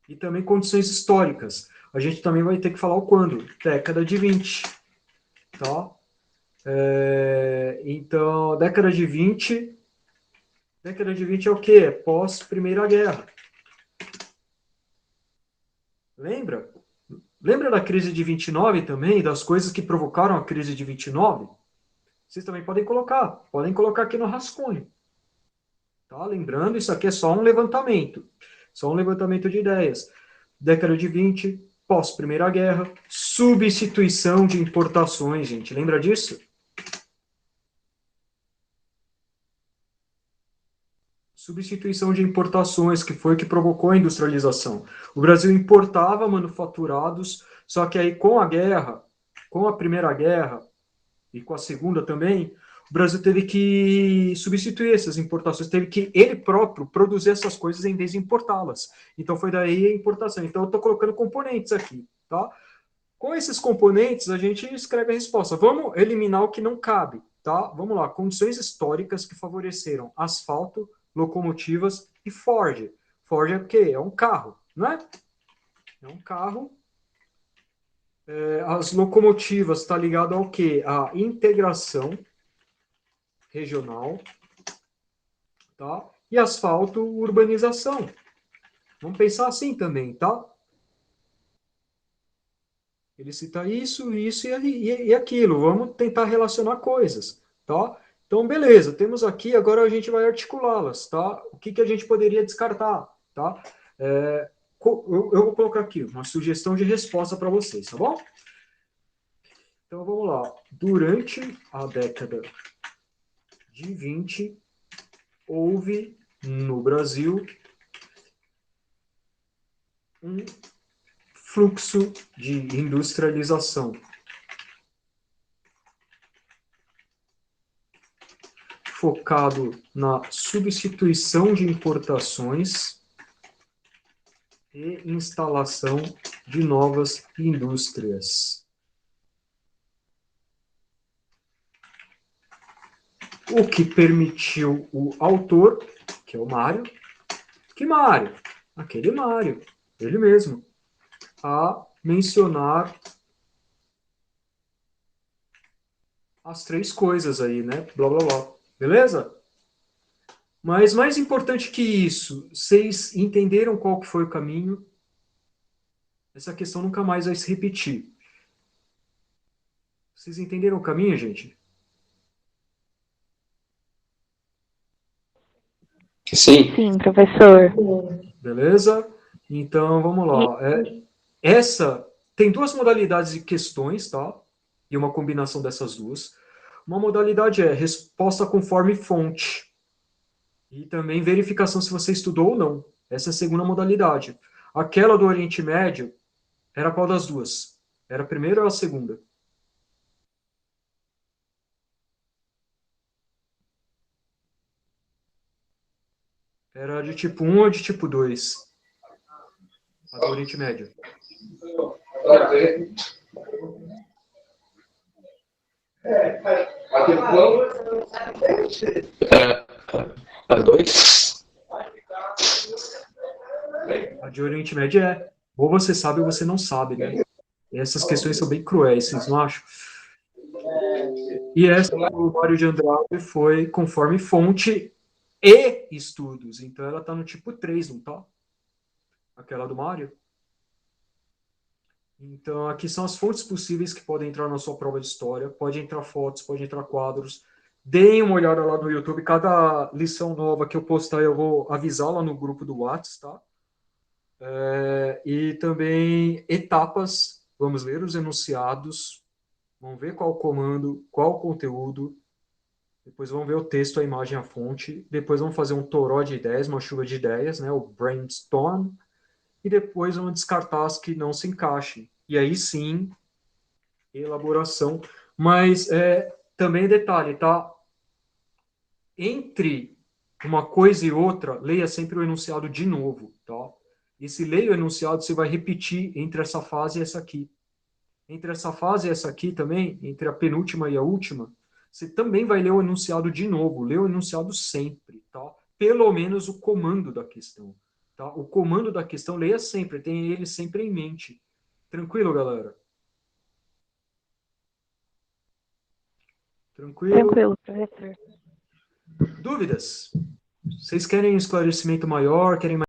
E também condições históricas. A gente também vai ter que falar o quando. Década de 20. Tá? Então, década de 20. Década de 20 é o quê? Pós Primeira Guerra. Lembra? Lembra da crise de 29 também? Das coisas que provocaram a crise de 29? Vocês também podem colocar. Podem colocar aqui no rascunho. Tá? Lembrando, isso aqui é só um levantamento. Só um levantamento de ideias. Década de 20, pós-Primeira Guerra, substituição de importações, gente. Lembra disso? Substituição de importações, que foi o que provocou a industrialização. O Brasil importava manufaturados, só que aí com a guerra, com a Primeira Guerra e com a Segunda também, o Brasil teve que substituir essas importações, teve que ele próprio produzir essas coisas em vez de importá-las. Então foi daí a importação. Então eu estou colocando componentes aqui, tá? Com esses componentes a gente escreve a resposta. Vamos eliminar o que não cabe, tá? Vamos lá. Condições históricas que favoreceram asfalto, locomotivas e Ford. Ford é o quê? É um carro, não é? É um carro. As locomotivas está ligado ao quê? A integração regional, tá? E asfalto, urbanização. Vamos pensar assim também, tá? Ele cita isso, isso e aquilo. Vamos tentar relacionar coisas, tá? Então, beleza, temos aqui, agora a gente vai articulá-las, tá? O que que a gente poderia descartar, tá? Eu vou colocar aqui uma sugestão de resposta para vocês, tá bom? Então, vamos lá. Durante a década de 20, houve no Brasil um fluxo de industrialização. focado na substituição de importações e instalação de novas indústrias. O que permitiu o autor, que é o Mário, que Mário? Aquele Mário, ele mesmo, a mencionar as três coisas aí, né? Blá, blá, blá. Beleza? Mas mais importante que isso, vocês entenderam qual que foi o caminho? Essa questão nunca mais vai se repetir. Vocês entenderam o caminho, gente? Sim. Sim, professor. Beleza? Então, vamos lá. Essa tem duas modalidades de questões, tá? E uma combinação dessas duas. Uma modalidade é resposta conforme fonte. E também verificação se você estudou ou não. Essa é a segunda modalidade. Aquela do Oriente Médio era qual das duas? Era a primeira ou a segunda? Era de tipo 1 ou de tipo 2? A do Oriente Médio. A 2? A de Oriente Médio é. Ou você sabe ou você não sabe, né? E essas questões são bem cruéis, vocês não acham? E essa do Mário de Andrade foi conforme fonte e estudos. Então ela está no tipo 3, não tá? Aquela do Mário. Então aqui são as fontes possíveis que podem entrar na sua prova de história. Pode entrar fotos, pode entrar quadros. Deem uma olhada lá no YouTube. Cada lição nova que eu postar eu vou avisar lá no grupo do WhatsApp, tá? E também etapas. Vamos ler os enunciados. Vamos ver qual o comando, qual o conteúdo. Depois vamos ver o texto, a imagem, a fonte. Depois vamos fazer um toró de ideias, uma chuva de ideias, né? O brainstorm. E depois vamos descartar as que não se encaixem. E aí sim, elaboração. Mas também detalhe, tá? Entre uma coisa e outra, leia sempre o enunciado de novo, tá? E se leia o enunciado, você vai repetir entre essa fase e essa aqui. Entre essa fase e essa aqui também, entre a penúltima e a última, você também vai ler o enunciado de novo. Lê o enunciado sempre, tá? Pelo menos o comando da questão. Tá? O comando da questão, leia sempre, tenha ele sempre em mente. Tranquilo, galera? Tranquilo? Tranquilo, professor. Dúvidas? Vocês querem um esclarecimento maior? Querem mais